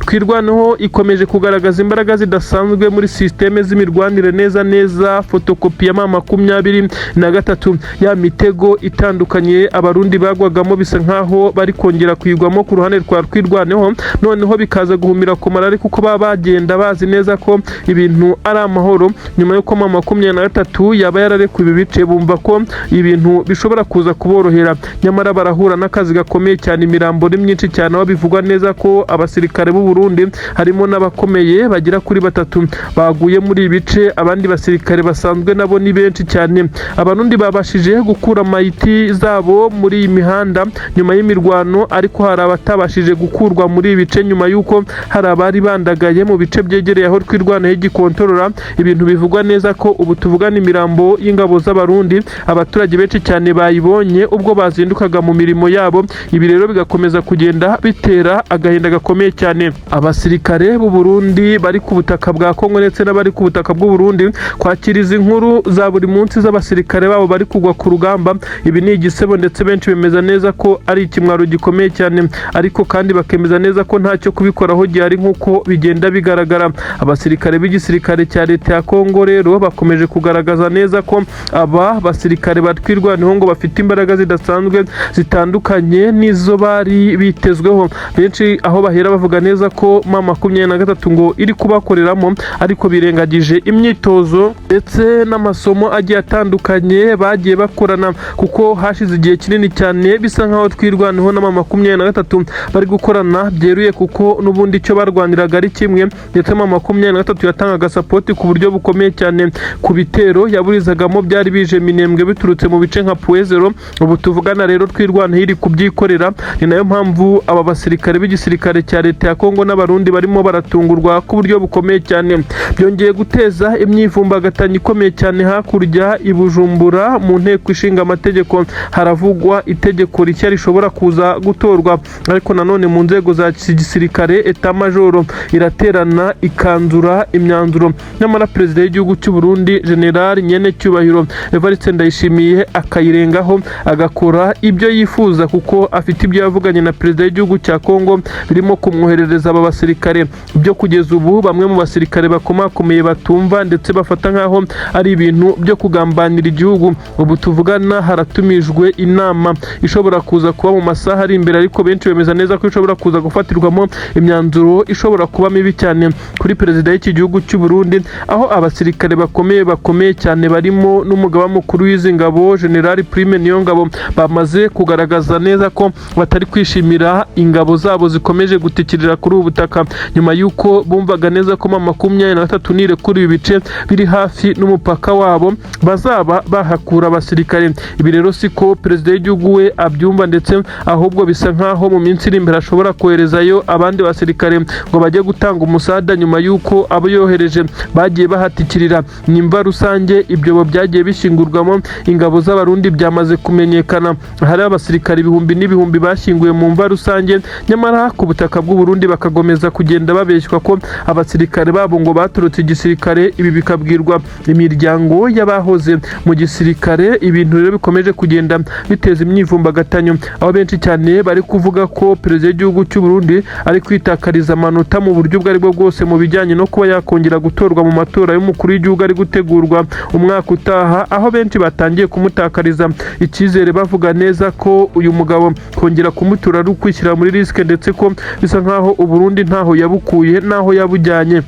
Twirwaneho ikomeje kugaragaza imbaraga zidasanzwe muri systeme z'imirwanire neza fotokopi ya M23 ya mitego itandukanye abarundi bagwagamo bisa nkaho bari kongera kwigwamo ku ruhande rwa Twirwaneho, noneho bikaza guhumira ku marari kuko bagenda bazi neza ko ibintu ari amahoro nyuma yuko M23 yaba yararekuye ibi bice, bumva ko ibintu bishobora kuza kuborohera, nyamara barahura n'akazi gakomeye cyane. Imirambo ni myinshi cyane aho bivugwa neza ko abasirikare b'u Burundi harimo n'abakomeye bagera kuri 3 baguye muri ibice, abandi basirikare basanzwe nabo ni benshi cyane. Abarundi babashije gukura mayiti zabo muri iyi mihanda nyuma y'imirwano, ariko hari abatabashije gukurwa muri ibice nyuma yuko hari abari bandagaye mu bice byegereye aho Twirwaneho igikontorora. Ibintu bivugwa neza ko ubu tuvugana imirambo y'ingabo z'abarundi abaturage benshi cyane bayibonye ubwo bazindukaga mu mirimo yabo. Ibi rero bigakomeza kugenda bitera agahinda gakomeye cyane abasirikare b'u Burundi bari ku butaka bwa Kongo ndetse n'abari ku butaka bw'u Burundi kwakira izi nkuru za buri munsi z'abasirikare babo bari kugwa ku rugamba. Ibi ni igisebo ndetse benshi bemeza neza ko ari ikimwaro gikomeye cyane, ariko kandi bakemeza neza ko ntacyo kubikoraho gihari nk'uko bigenda bigaragara. Abasirikare b'igisirikare cya leta ya Kongo rero bakomeje kugaragaza neza ko aba basirikare batwirwaneho ngo bafite imbaraga zidasanzwe zitandukanye n'izo bari bitezweho. Benshi aho bahera bavuga neza ko M23 ngo iri kubakoreramo, ariko birengagije imyitozo ndetse n'amasomo agiye atandukanye bagiye bakorana, kuko hashize igihe kinini cyane bisa nkaho Twirwaneho na M23 bari gukorana byeruye, kuko n'ubundi icyo barwaniraga ari kimwe, ndetse M23 yatangaga support ku buryo bukomeye cyane ku bitero yaburizagamo byari bije minembwe biturutse mu bice nka Puezero. Ubu tuvugana rero Twirwaneho iri kubyikorera, ni nayo mpamvu aba basirikare b'igisirikare cya leta ya Kongo n'abarundi barimo baratungurwa ku buryo bukomeye cyane. Byongeye guteza imyivumbagatanyo ikomeye cyane hakurya i Bujumbura mu nteko ishinga amategeko. Haravugwa itegeko rishya rishobora kuza gutorwa, ariko nanone mu nzego za gisirikare etat majoro iraterana ikanzura imyanzuro. Nyamara perezida w'igihugu cy'u Burundi General Nyenecyubahiro Evariste Ndayishimiye akayirengaho agakora ibyo yifuza, kuko afite ibyo yavuganye na perezida w'igihugu cya Kongo birimo kumwoherereza aba basirikare. Byo kugeza ubu bamwe mu basirikare bakomakomeye batumva ndetse bafata nkaho ari ibintu byo kugambanira igihugu. Ubu tuvugana haratumijwe inama ishobora kuza kuba mu masaha ari imbere, ariko benshi bemeza neza ko ishobora kuza gufatirwamo imyanzuro ishobora kuba mibi cyane kuri perezida w'iki gihugu cy'u Burundi, aho abasirikare bakomeye cyane barimo n'umugaba mukuru w'izi ngabo General Prime Niyongabo bamaze kugaragaza neza ko batari kwishimira ingabo zabo zikomeje gutikirira kuri ubu butaka, nyuma yuko bumvaga neza ko M23 nirekuriye ibice biri hafi n'umupaka wabo bazaba bahakura abasirikare. Ibi rero siko perezida w'igihugu we abyumva, ndetse ahubwo bisa nkaho mu minsi iri imbere ashobora koherezayo abandi basirikare ngo bajye gutanga umusada, nyuma yuko abo yohereje bagiye bahatikirira. Nimba rusange ibyo byagiye bishingurwamo ingabo z'abarundi byamaze kumenyekana, hari abasirikare ibihumbi n'ibihumbi bashyinguye mu mva rusange, nyamara ku butaka bw'u Burundi bakagomeza kugenda babeshywa ko abasirikare babo ngo baturutse igisirikare. Ibi bikabwirwa imiryango y'abahoze mu gisirikare. Ibintu rero bikomeje kugenda biteza imyivumbagatanyo, aho benshi cyane bari kuvuga ko perezida w'igihugu cy'u Burundi ari kwitakariza amanota mu buryo ubwo aribwo bwose mu bijyanye no kuba yakongera gutorwa mu matora y'umukuru w'igihugu ari gutegurwa umwaka utaha, aho benshi batangiye kumutakariza icyizere bavuga neza ko uyu mugabo kongera kumutura ari ukwishyira muri risike, ndetse ko bisa nkaho u Burundi ntaho yabukuye naho yabujyanye.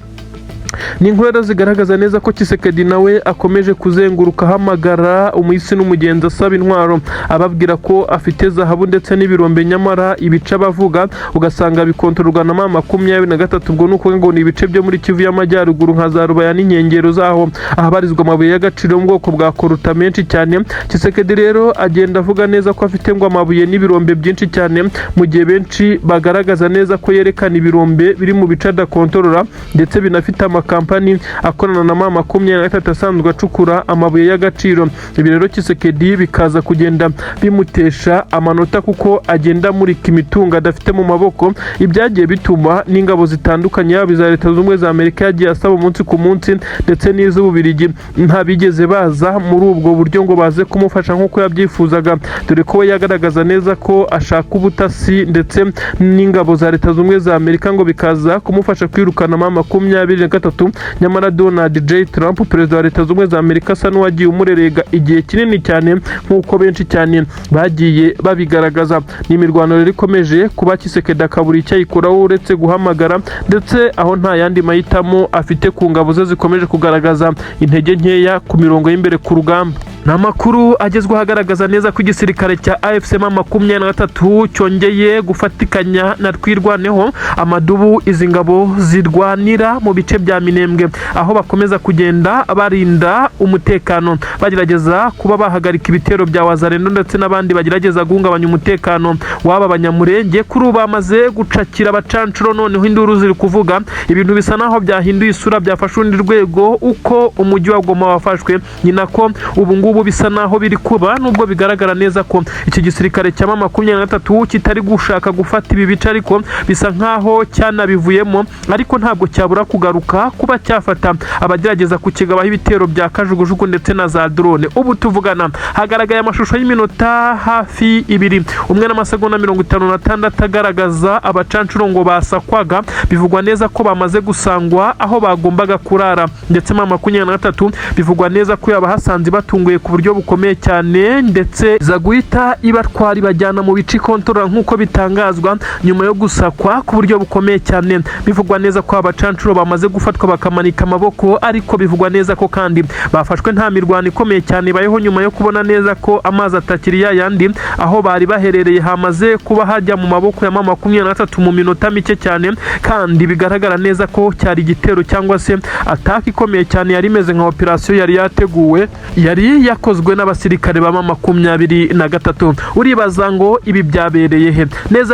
Ni inkuru zigaragaza neza ko Tshisekedi nawe akomeje kuzenguruka hamagara umuyisi n'umugenzi asaba intwaro, ababwira ko afite zahabu ndetse n'ibirombe, nyamara ibice bavuga ugasanga bikontororwa na M23. Ubwo nuko ngo ni ibice byo muri Kivu y'Amajyaruguru nka za Rubaya n'inkengero zaho ahabarizwa amabuye y'agaciro mu bwoko bwa koruta menshi cyane. Tshisekedi rero agenda avuga neza ko afite ngo amabuye n'ibirombe byinshi cyane, mu gihe benshi bagaragaza neza ko yerekana ibirombe biri mu bice adakontorora ndetse binafite amakampani akorana na M23 asanzwe acukura amabuye y'agaciro. Ibi rero Tshisekedi bikaza kugenda bimutesha amanota kuko agenda murika imitungo adafite mu maboko, ibyagiye bituma n'ingabo zitandukanye yaba iza Leta Zunze Ubumwe za Amerika yagiye asaba umunsi ku munsi ndetse n'iz'Ububirigi ntabigeze baza muri ubwo buryo ngo baze kumufasha nk'uko yabyifuzaga, dore ko we yagaragaza neza ko ashaka ubutasi ndetse n'ingabo za Leta Zunze Ubumwe za Amerika ngo bikaza kumufasha kwirukana M23. Nyamara Donald J. Trump, perezida wa Leta Zunze Ubumwe za Amerika, asa n'uwagiye umurerega igihe kinini cyane nk'uko benshi cyane bagiye babigaragaza. N'imirwano rero ikomeje kuba Tshisekedi akabura icyo ayikoraho uretse guhamagara, ndetse aho nta yandi mahitamo afite ku ngabo ze zikomeje kugaragaza intege nkeya ku mirongo y'imbere ku rugamba. N'amakuru agezweho agaragaza neza ko igisirikare cya AFC M23 cyongeye gufatikanya na Twirwaneho amadubu izi ngabo zirwanira mu bice bya Minembwe, aho bakomeza kugenda barinda umutekano bagerageza kuba bahagarika ibitero bya Wazalendo ndetse n'abandi bagerageza guhungabanya umutekano w'aba Abanyamurenge. Kuri ubu bamaze gucakira abacancuro, noneho induru ziri kuvuga ibintu bisa naho byahinduye isura, byafashe urundi rwego uko umujyi wa Goma wafashwe. Ni nako ubu ngubu bisa naho biri kuba, nubwo bigaragara neza ko iki gisirikare cya M23 kitari gushaka gufata ibi bice, ariko bisa nkaho cyanabivuyemo, ariko ntabwo cyabura kugaruka kuba cyafata abagerageza kukigabaho ibitero bya kajugujugu ndetse na za drone. Ubu tuvugana hagaragaye amashusho y'iminota hafi 2 umwe n'amasegonda 56 agaragaza abacancuro ngo basakwaga, bivugwa neza ko bamaze gusangwa aho bagombaga kurara, ndetse M23 bivugwa neza ko yabahasanze batunguye ku buryo bukomeye cyane, ndetse za guhita ibatwari bajyana mu bice kontorora nk'uko bitangazwa nyuma yo gusakwa ku buryo bukomeye cyane. Bivugwa neza ko abacancuro bamaze gufatwa bakamanika amaboko, ariko bivugwa neza ko kandi bafashwe nta mirwano ikomeye cyane bayeho nyuma yo kubona neza ko amazi atakiri yayandi aho bari baherereye hamaze kuba hajya mu maboko ya M23 mu minota mike cyane, kandi bigaragara neza ko cyari igitero cyangwa se ataka ikomeye cyane yari imeze nka operation yari yateguwe, yari yakozwe n'abasirikare ba M23. Uribaza ngo ibi byabereye he?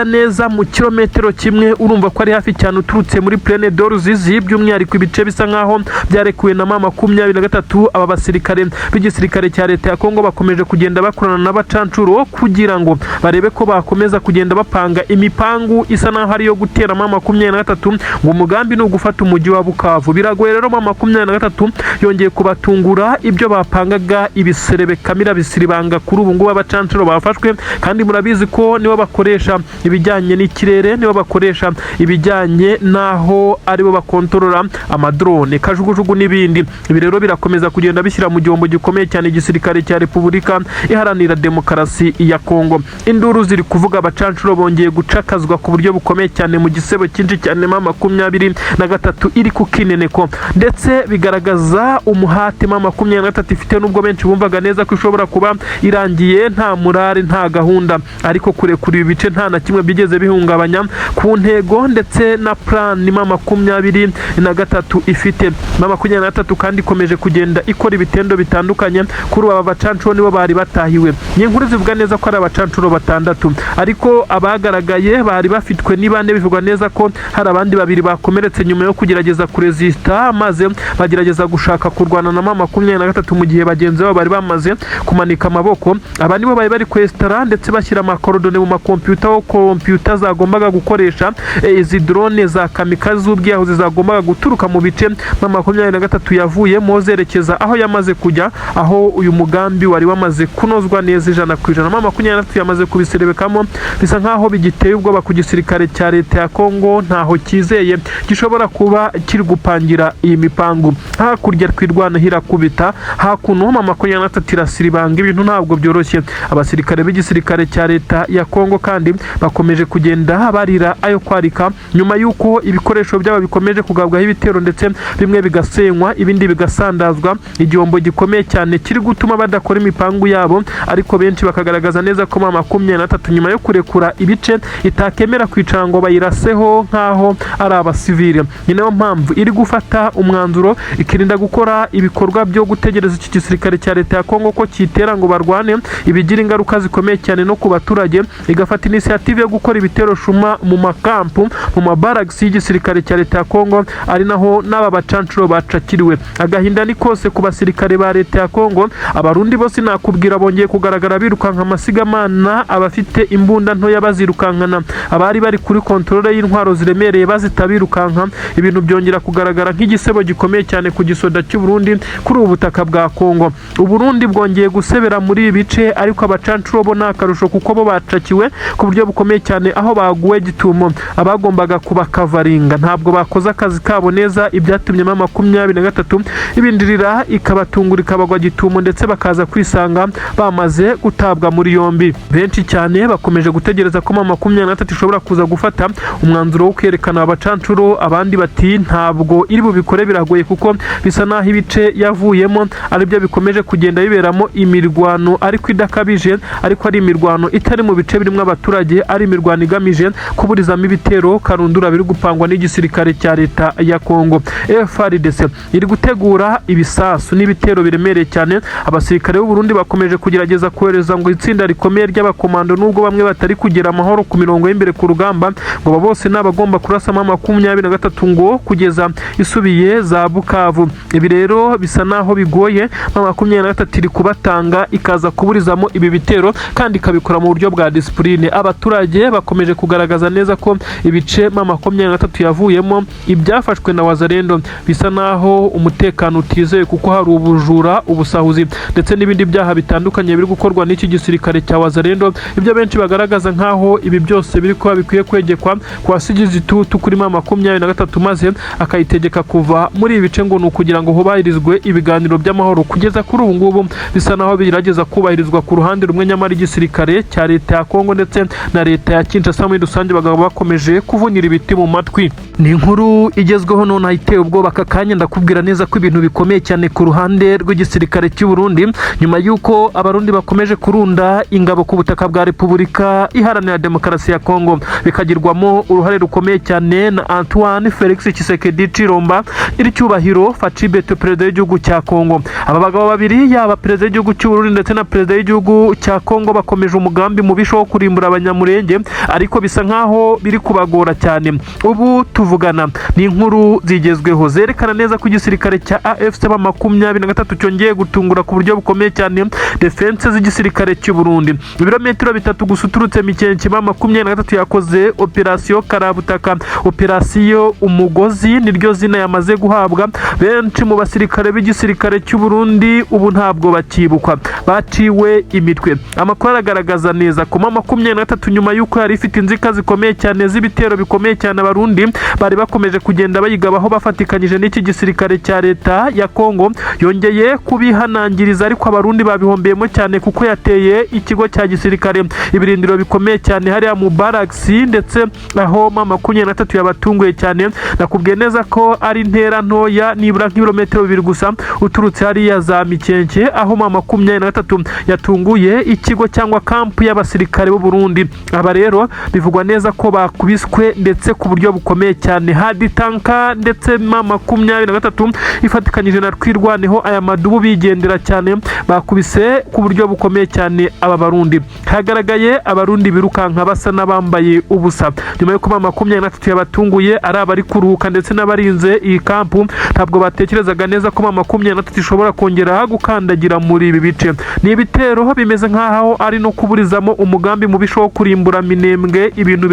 Neza mu kilometero kimwe, urumva ko ari hafi cyane uturutse muri Plaine d'Ruzizi, by'umwihariko ibice bisa nkaho byarekuwe na M23. Aba basirikare b'igisirikare cya Leta ya Kongo bakomeje kugenda bakorana n'abacancuro kugira ngo barebe ko bakomeza kugenda bapanga imipangu isa naho ari yo gutera M23, ngo umugambi ni ugufata umujyi wa Bukavu. Biragoye rero M23 yongeye kubatungura ibyo bapangaga ibiserebe kamira bisiribanga. Kuri ubu ngubu abacancuro bafashwe, kandi murabizi ko nibo bakoresha ibijyanye n'ikirere, nibo bakoresha ibijyanye naho aribo bakontorora amadrone, kajugujugu n'ibindi. Ibi rero birakomeza kugenda bishyira mu gihombo gikomeye cyane igisirikare cya Repubulika Iharanira Demokarasi ya Kongo. Induru ziri kuvuga abacancuro bongeye gucakazwa ku buryo bukomeye cyane mu gisebo cyinshi cyane M23 iri ku kineneko, ndetse bigaragaza umuhate M23 ifite, nubwo benshi bumvaga neza ko ishobora kuba irangiye nta murare nta gahunda, ariko kurekura ibi bice nta na kimwe byigeze bihungabanya ku ntego ndetse na plan M23 ifite. M23 kandi ikomeje kugenda ikora ibitendo bitandukanye. Kuri aba bacancuro nibo bari batahiwe. Ni inkuru zivuga neza ko ari abacancuro 6, ariko abagaragaye bari bafitwe ni 4. Bivugwa neza ko hari abandi 2 bakomeretse nyuma yo kugerageza kuresista, maze bagerageza gushaka kurwana na M23 mu gihe bagenzi babo bari bamaze kumanika amaboko. Aba nibo bari kwestara ndetse bashyira amakorodone mu makompyuta, aho kompyuta zagombaga gukoresha izi drone za kamikaze z'ubwiyahuzi zagombaga guturuka mu bice M23 yavuyemo zerekeza aho yamaze kujya, aho uyu mugambi wari wamaze kunozwa neza 100%. M23 yamaze kubiserebekamo, bisa nkaho bigiteye ubwoba ku gisirikare cya Leta ya Kongo, ntaho kizeye gishobora kuba kiri gupangira iyi mipangu. Hakurya Twirwana hirakubita, hakuno M23 irasiribanga, ibintu ntabwo byoroshye. Abasirikare b'igisirikare cya Leta ya Kongo kandi bakomeje kugenda barira ayo kwarika nyuma yuko ibikoresho byabo bikomeje kugabwaho ibitero, ndetse bimwe bigasenywa ibindi bigasandazwa. Igihombo gikomeye cyane kiri gutuma badakora imipangu yabo, ariko benshi bakagaragaza neza ko M23 nyuma yo kurekura ibice itakemera kwicara ngo bayiraseho nkaho ari abasivile. Ni nayo mpamvu iri gufata umwanzuro ikirinda gukora ibikorwa byo gutegereza iki gisirikare cya Leta leta ya Kongo ko kitera ngo barwane ibigira ingaruka zikomeye cyane no ku baturage, igafata initiative yo gukora ibitero shuma mu makampu mu mabaragisi y'igisirikare cya leta ya Kongo, ari naho n'aba bacancuro bacakiriwe. Agahinda ni kose ku basirikare ba leta ya Kongo. Abarundi bose nakubwira bongeye kugaragara birukanka amasigamana, abafite imbunda ntoya bazirukankana, abari bari kuri kontrole y'intwaro ziremereye bazitabirukanka. Ibintu byongera kugaragara nk'igisebo gikomeye cyane ku gisoda cy'u Burundi kuri ubu butaka bwa Kongo. U Burundi bwongeye gusebera muri ibi bice, ariko abacancuro bo nakarusho kuko bo bacakiwe ku buryo bukomeye cyane, aho baguwe gitumo. Abagombaga kubakavaringa ntabwo bakoze akazi kabo neza, ibyatumye 23 ibindirira ikabatungura ikabagwa gitumo, ndetse bakaza kwisanga bamaze gutabwa muri yombi. Benshi cyane bakomeje gutegereza ko 23 ishobora kuza gufata umwanzuro wo kwerekana abacancuro. Abandi bati ntabwo iri bubikore, biragoye kuko bisa naho ibice yavuyemo ari byo bikomeje kugenda biberamo imirwano, ariko idakabije, ariko ari imirwano itari mu bice birimo abaturage, ari imirwano igamije kuburizamo ibitero karundura biri gupangwa n'igisirikare cya leta ya Kongo. FARDC iri gutegura ibisasu n'ibitero biremereye cyane. Abasirikare b'u Burundi bakomeje kugerageza kohereza ngo itsinda rikomeye ry'abakomando, nubwo bamwe batari kugera amahoro ku mirongo y'imbere ku rugamba, ngo bose n'abagomba kurasa 23 ngo kugeza isubiye za Bukavu. Ibi rero bisa naho bigoye, 23 iri kubatanga ikaza kuburizamo ibi bitero kandi ikabikora mu buryo bwa discipline. Abaturage bakomeje kugaragaza neza ko ibice 23 yavuyemo ibyafashwe na Wazalendo bisa naho umutekano utizeye, kuko hari ubujura, ubusahuzi ndetse n'ibindi byaha bitandukanye biri gukorwa n'iki gisirikare cya Wazalendo. Ibyo benshi bagaragaza nkaho ibi byose biri kuba bikwiye kwegekwa ku wasigize itutu kuri 23 maze akayitegeka kuva muri ibi bice, ngo ni ukugira ngo hubahirizwe ibiganiro by'amahoro. Kugeza kuri ubu ngubu bisa naho birageza kubahirizwa ku ruhande rumwe, nyamara igisirikare cya leta ya Kongo ndetse na leta ya Kinshasa muri rusange bagaba bakomeje kuvunira ibiti mu matwi. Ni inkuru igezweho none iteye ubwoba. Aka kanya ndakubwira neza ko ibintu bikomeye cyane ku ruhande rw'igisirikare cy'u Burundi, nyuma y'uko abarundi bakomeje kurunda ingabo ku butaka bwa Repubulika Iharanira Demokarasi ya Kongo, bikagirwamo uruhare rukomeye cyane na Antoine Felix Tshisekedi Chilomba iri cyubahiro Faci Beto, perezida w'igihugu cya Kongo. Aba bagabo babiri, yaba perezida w'igihugu cy'u Burundi ndetse na perezida w'igihugu cya Kongo, bakomeje umugambi mubisho wo kurimbura abanyamurenge, ariko bisa nkaho biri kubagora cyane. Ubu tuvugana ni inkuru zigezweho zerekana neza ko igisirikare cya AFC 23 cyongeye gutungura ku buryo bukomeye cyane defense z'igisirikare cy'u Burundi. Ibirometero 3 gusa uturutse Mikenke 23 yakoze operation Karabutaka. Operation Umugozi niryo zina yamaze guhabwa. Benshi mu basirikare b'igisirikare cy'u Burundi ubu ntabwo bakibukwa, baciwe imitwe. Amakuru agaragaza neza ko 23 nyuma y'uko yari ifite inzika zikomeye cyane z'ibitero bikomeye cyane, abarundi bari bakomeje kugenda bayigabaho bafatikanyije n'iki gisirikare cya leta ya Kongo, yongeye kubihanangiriza, ariko abarundi babihombeyemo cyane kuko yateye ikigo cya gisirikare ibirindiro bikomeye cyane hariya mu baragisi, ndetse aho 23 yabatunguye cyane. Nakubwiye neza ko ari intera ntoya, nibura nk'ibirometero 2 gusa uturutse hariya za Mikenke, aho 23 yatunguye ikigo cyangwa kampu y'abasirikare b'u Burundi. Aba rero bivugwa neza ko bakubiswe ndetse ku buryo bukomeye cyane. Hadi tanka ndetse 23 ifatikanyije na Twirwaneho aya madubu bigendera cyane, bakubise ku buryo bukomeye cyane aba barundi. Hagaragaye abarundi birukanka basa n'abambaye ubusa, nyuma yo kuba 23 yabatunguye ari abari kuruhuka ndetse n'abarinze iyi kampu. Ntabwo batekerezaga neza ko 23 ishobora kongera gukandagira muri ibi bice. Ni ibitero bimeze nkaho ari no kuburizamo umugambi mubisho wo kurimbura Minembwe. Ibintu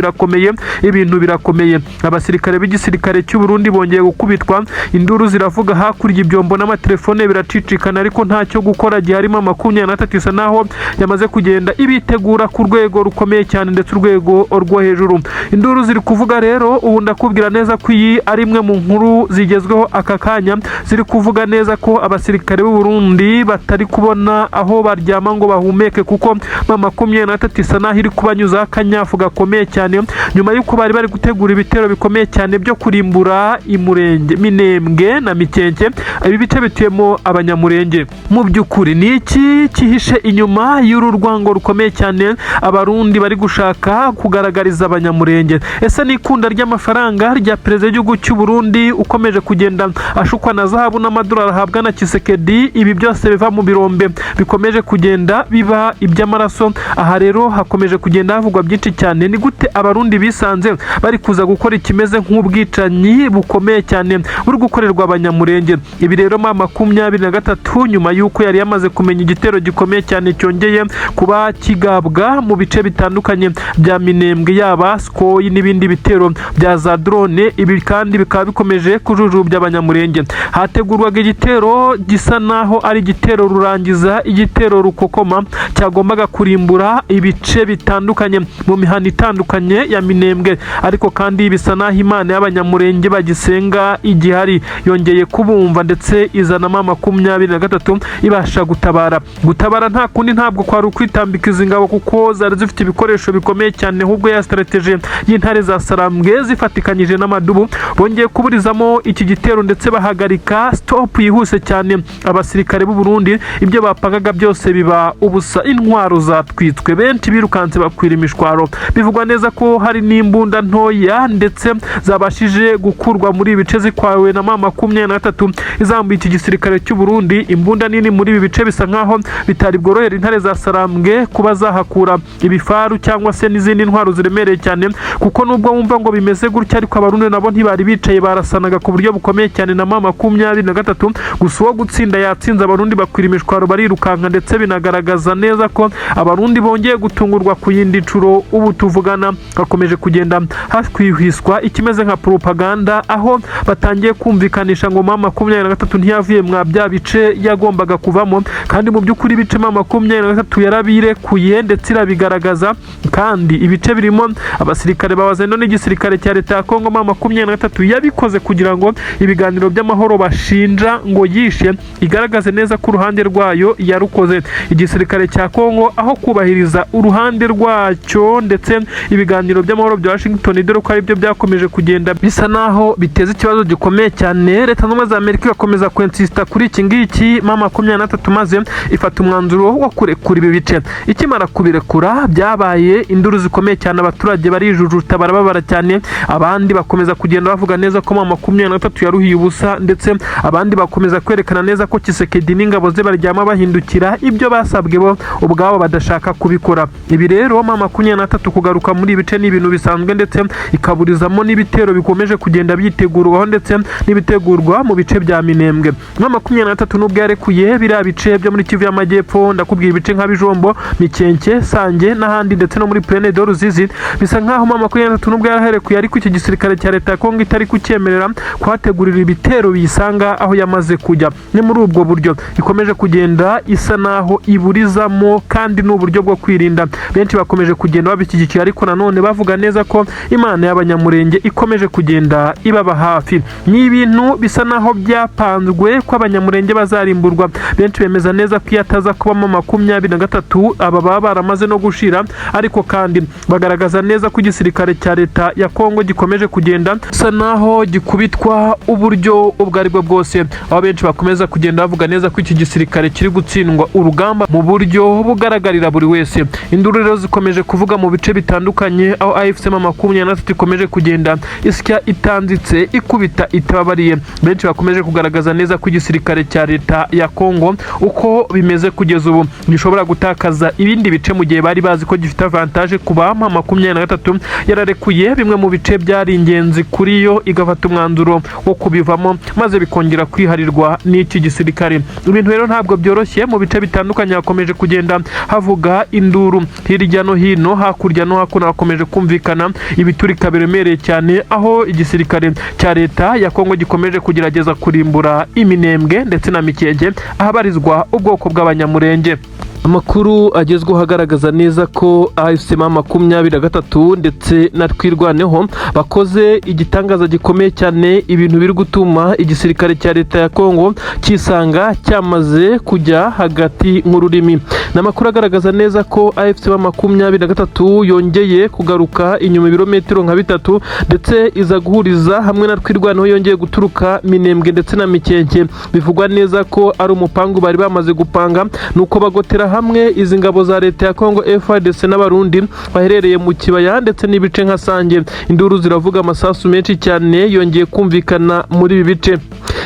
birakomeye. Abasirikare b'igisirikare cy'u Burundi bongeye gukubitwa, induru ziravuga hakurya, ibyombo n'amatelefone biracicikana, ariko ntacyo gukora gihari. 23 isa naho yamaze kugenda ibitegura ku rwego rukomeye cyane ndetse urwego rwo hejuru. Induru ziri kuvuga rero, ubu ndakubwira neza ko iyi ari imwe mu nkuru zigezweho aka kanya, ziri kuvuga neza ko abasirikare b'u Burundi batari kubona aho baryama ngo bahumeke, kuko 23 isa naho iri kubanyuza akanyafu gakomeye cyane, nyuma y'uko bari bari gutegura ibitero bikomeye cyane byo kurimbura imurenge Minembwe na Mikenke. Ibi bice bituyemo abanyamurenge. Mu by'ukuri ni iki kihishe inyuma y'uru rwango rukomeye cyane abarundi bari gushaka kugaragariza abanyamurenge? Ese ni ikunda ry'amafaranga rya perezida w'igihugu cy'u Burundi ukomeje kugenda ashukwa na zahabu n'amadolari ahabwa na Tshisekedi? Ibi byose byose biva mu birombe bikomeje kugenda biba iby'amaraso. Aha rero hakomeje kugenda havugwa byinshi cyane. Ni gute abarundi bisanze bari kuza gukora ikimeze nk'ubwicanyi bukomeye cyane buri gukorerwa abanyamurenge? Ibi rero mama 23 nyuma y'uko yari yamaze kumenya igitero gikomeye cyane cyongeye kuba kigabwa mu bice bitandukanye bya Minembwe, yaba Skoyi n'ibindi bitero bya za drone. Ibi kandi bikaba bikomeje kujujubya abanyamurenge. Hategurwaga igitero gisa naho ari igitero rurangiza, igitero rukokoma cyagombaga kurimbura ibice bitandukanye mu mihana itandukanye ya Minembwe, ariko kandi bisa naho Imana y'abanyamurenge bagisenga igihari yongeye kubumva ndetse izana mama 23 ibasha gutabara nta kundi ntabwo kwari ukwitambika izi ngabo kuko zari zifite ibikoresho bikomeye cyane, ahubwo ya strategy y'intare za Sarambwe zifatikanyije n'amadubu bongeye kuburizamo iki gitero ndetse bahagarika stop yihuse cyane abasirikare b'u Burundi. Ibyo bapagaga byose biba ubusa, intwaro zatwitswe, benshi birukanse bakwira imishwaro. Bivugwa neza ko hari n'imbunda ntoya ndetse zabashije gukurwa muri ibice zikwawe na mama 23 izambuye iki gisirikare cy'u Burundi. Imbunda nini muri ibi bice bisa nkaho bitari bworohera intare za Sarambwe kuba zahakura ibifaru cyangwa se n'izindi ntwaro ziremereye cyane, kuko nubwo wumva ngo bimeze gutya ariko abarundi nabo ntibari bicaye, barasanaga ku buryo bukomeye cyane na mama 23. Gusa uwo gutsinda yatsinze, abarundi bakwira imishwaro barirukanka ndetse binagaragaza neza ko abarundi bongeye gutungurwa ku yindi ncuro. Ubu tuvugana hakomeje kugenda hakwihwiswa ikimeze nka propaganda, aho batangiye kumvikanisha ngo mama 23 ntiyavuye mwa bya bice yagombaga kuvamo, kandi mu by'ukuri ibice mama 23 yarabirekuye ndetse irabigaragaza. Kandi ibice birimo abasirikare babazendo n'igisirikare cya leta ya Kongo, mama 23 yabikoze kugira ngo ibiganiro by'amahoro bashinja ngo yishe igaragaze neza ko uruhande rwayo yarukoze. Igisirikare cya Kongo aho kubahiriza uruhande rwacyo ndetse ibiganiro by'amahoro bya Washington dore ko ari byo byakomeje kugenda bisa naho biteze ikibazo gikomeye cyane. Leta z'Ubumwe za Amerika igakomeza kwensista kuri iki ngiki mama 23 maze ifata umwanzuro wo kurekura ibi bice. Ikimara kubirekura byabaye induru zikomeye cyane, abaturage barijujuta barababara cyane, abandi bakomeza kugenda bavuga neza ko mama 23 yaruhiye ubusa, ndetse abandi bakomeza kwerekana neza ko Kisekedi n'ingabo ze baryama bahindukira ibyo basabwe bo ubwabo badashaka kubikora. Ibi rero mama 23 kugaruka muri ibice ni ibintu bisanzwe, ndetse ikaburizamo n'ibitero bikomeje kugenda byitegurwaho ndetse n'ibitegurwa mu bice bya Minembwe. Mama 23 nubwo yarekuye biriya bice byo muri Kivu y'Amajyepfo, ndakubwira ibice nka Bijombo, Mikenke, Sange n'ahandi ndetse no muri Plaine de Ruzizi, bisa nkaho mama 23 nubwo yarekuye ariko iki gisirikare cya leta ya Kongo itari kucyemerera kwategurira ibitero biyisanga aho yamaze kujya. Ni muri ubwo buryo ikomeje kugenda isa naho iburizamo, kandi n'uburyo bwo kwirinda benshi bakomeje kugenda babishyigikiye, ariko nanone bavuga neza ko Imana y'abanyamurenge ikomeje kugenda ibaba hafi. Ni ibintu bisa naho byapanzwe ko abanyamurenge bazarimburwa. Benshi bemeza neza ko yataza kuba mama 23 aba baba baramaze no gushira, ariko kandi bagaragaza neza ko igisirikare cya leta ya Kongo gikomeje kugenda bisa naho gikubitwa uburyo ubwo ari bwo bwose, aho benshi bakomeza kugenda bavuga neza ko iki gisirikare kiri gutsindwa urugamba mu buryo bugaragarira buri wese. Induru rero zikomeje kuvuga mu bice bitandukanye, aho AFC mama 23 ikomeje kugenda isya itanzitse ikubita itababariye. Benshi bakomeje kugaragaza neza ko igisirikare cya leta ya Kongo uko bimeze kugeza ubu gishobora gutakaza ibindi bice mu gihe bari bazi ko gifite avantage kuba mama 23 yararekuye bimwe mu bice byari ingenzi kuri yo, igafata umwanzuro wo kubivamo maze bikongera kwiharirwa n'iki gisirikare. Ibintu rero ntabwo byoroshye, mu bice bitandukanye hakomeje kugenda havuga induru hirya no hino, hakurya no hakuno hakomeje kumvikana ibiturika biremereye cyane, aho igisirikare cya leta ya Kongo gikomeje kugerageza kurimbura Iminembwe ndetse na Mikenge ahabarizwa ubwoko bw'abanyamurenge. Amakuru agezweho agaragaza neza ko AFC mama 23 ndetse na Twirwaneho bakoze igitangaza gikomeye cyane, ibintu biri gutuma igisirikare cya leta ya Kongo kisanga cyamaze kujya hagati nk'ururimi. Namakuru agaragaza neza ko AFC mama 23 yongeye kugaruka inyuma ibirometero nka 3 ndetse iza guhuriza hamwe na Twirwaneho yongeye guturuka Minembwe ndetse na Mikenke. Bivugwa neza ko ari umupangu bari bamaze gupanga, nuko bagotera hamwe izi ngabo za leta ya Kongo FARDC n'abarundi baherereye mu kibaya ndetse n'ibice nka Sange. Induru ziravuga, amasasu menshi cyane yongeye kumvikana muri ibi bice.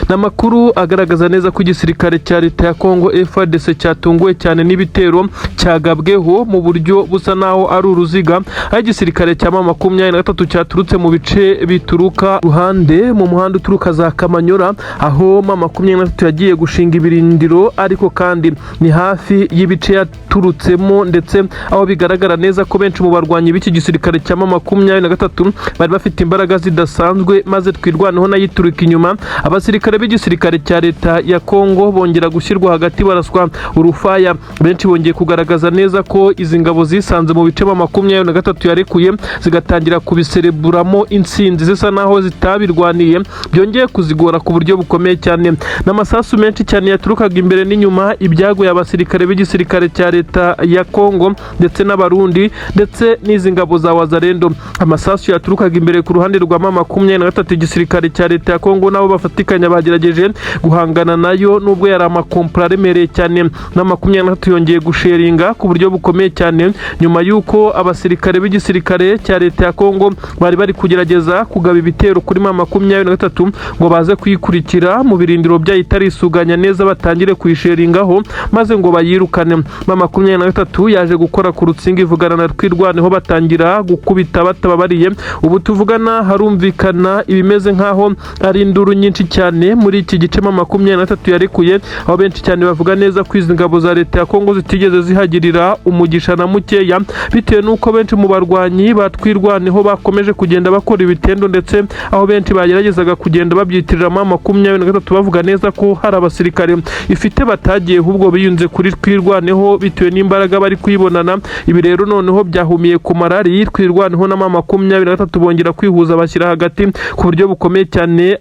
n'amakuru agaragaza neza ko igisirikare cya leta ya Kongo FARDC cyatunguwe cyane n'ibitero cyagabweho mu buryo busa naho ari uruziga, aho igisirikare cya M23 cyaturutse mu bice bituruka ruhande mu muhanda uturuka za Kamanyora, aho M23 yagiye gushinga ibirindiro, ariko kandi ni hafi y'ibice yaturutsemo, ndetse aho bigaragara neza ko benshi mu barwanyi b'iki gisirikare cya M23 bari bafite imbaraga zidasanzwe, maze twirwanaho nayiturika inyuma. Abasirikare b'igisirikare cya leta ya Kongo bongera gushyirwa hagati baraswa urufaya. Benshi bongeye kugaragaza neza ko izi ngabo zisanze mu bice M23 yarekuye zigatangira kubisereburamo intsinzi zisa naho zitabirwaniye, byongeye kuzigora ku buryo bukomeye cyane. N'amasasu menshi cyane yaturukaga imbere n'inyuma, ibyaguye abasirikare b'igisirikare cya leta ya Kongo ndetse n'abarundi ndetse n'izi ngabo za Wazalendo. Amasasu yaturukaga imbere ku ruhande rwa M23, igisirikare cya leta ya Kongo nabo bafatikanya bagerageje guhangana nayo, nubwo yari amakompra aremereye cyane. M23 yongeye gusheringa ku buryo bukomeye cyane nyuma y'uko abasirikare b'igisirikare cya leta ya Kongo bari kugerageza kugaba ibitero kuri M23 ngo baze kuyikurikira mu birindiro byayo itarisuganya neza, batangire kuyisheringaho maze ngo bayirukane. M23 yaje gukora ku rutsinga ivugana na twirwaneho, batangira gukubita batababariye. Ubu tuvugana harumvikana ibimeze nkaho ari induru nyinshi cyane muri iki gice M23 yarekuye, aho benshi cyane bavuga neza ko izi ngabo za leta ya Kongo zitigeze zihagirira umugisha na mukeya, bitewe n'uko benshi mu barwanyi batwirwaneho bakomeje kugenda bakora ibitendo, ndetse aho benshi bageragezaga kugenda babyitirira M23 bavuga neza ko hari abasirikare ifite batagiye ahubwo biyunze kuri twirwaneho bitewe n'imbaraga bari kuyibonana. Ibi rero noneho byahumiye ku marari, twirwaneho na M23 bongera kwihuza bashyira hagati ku buryo bukomeye cyane.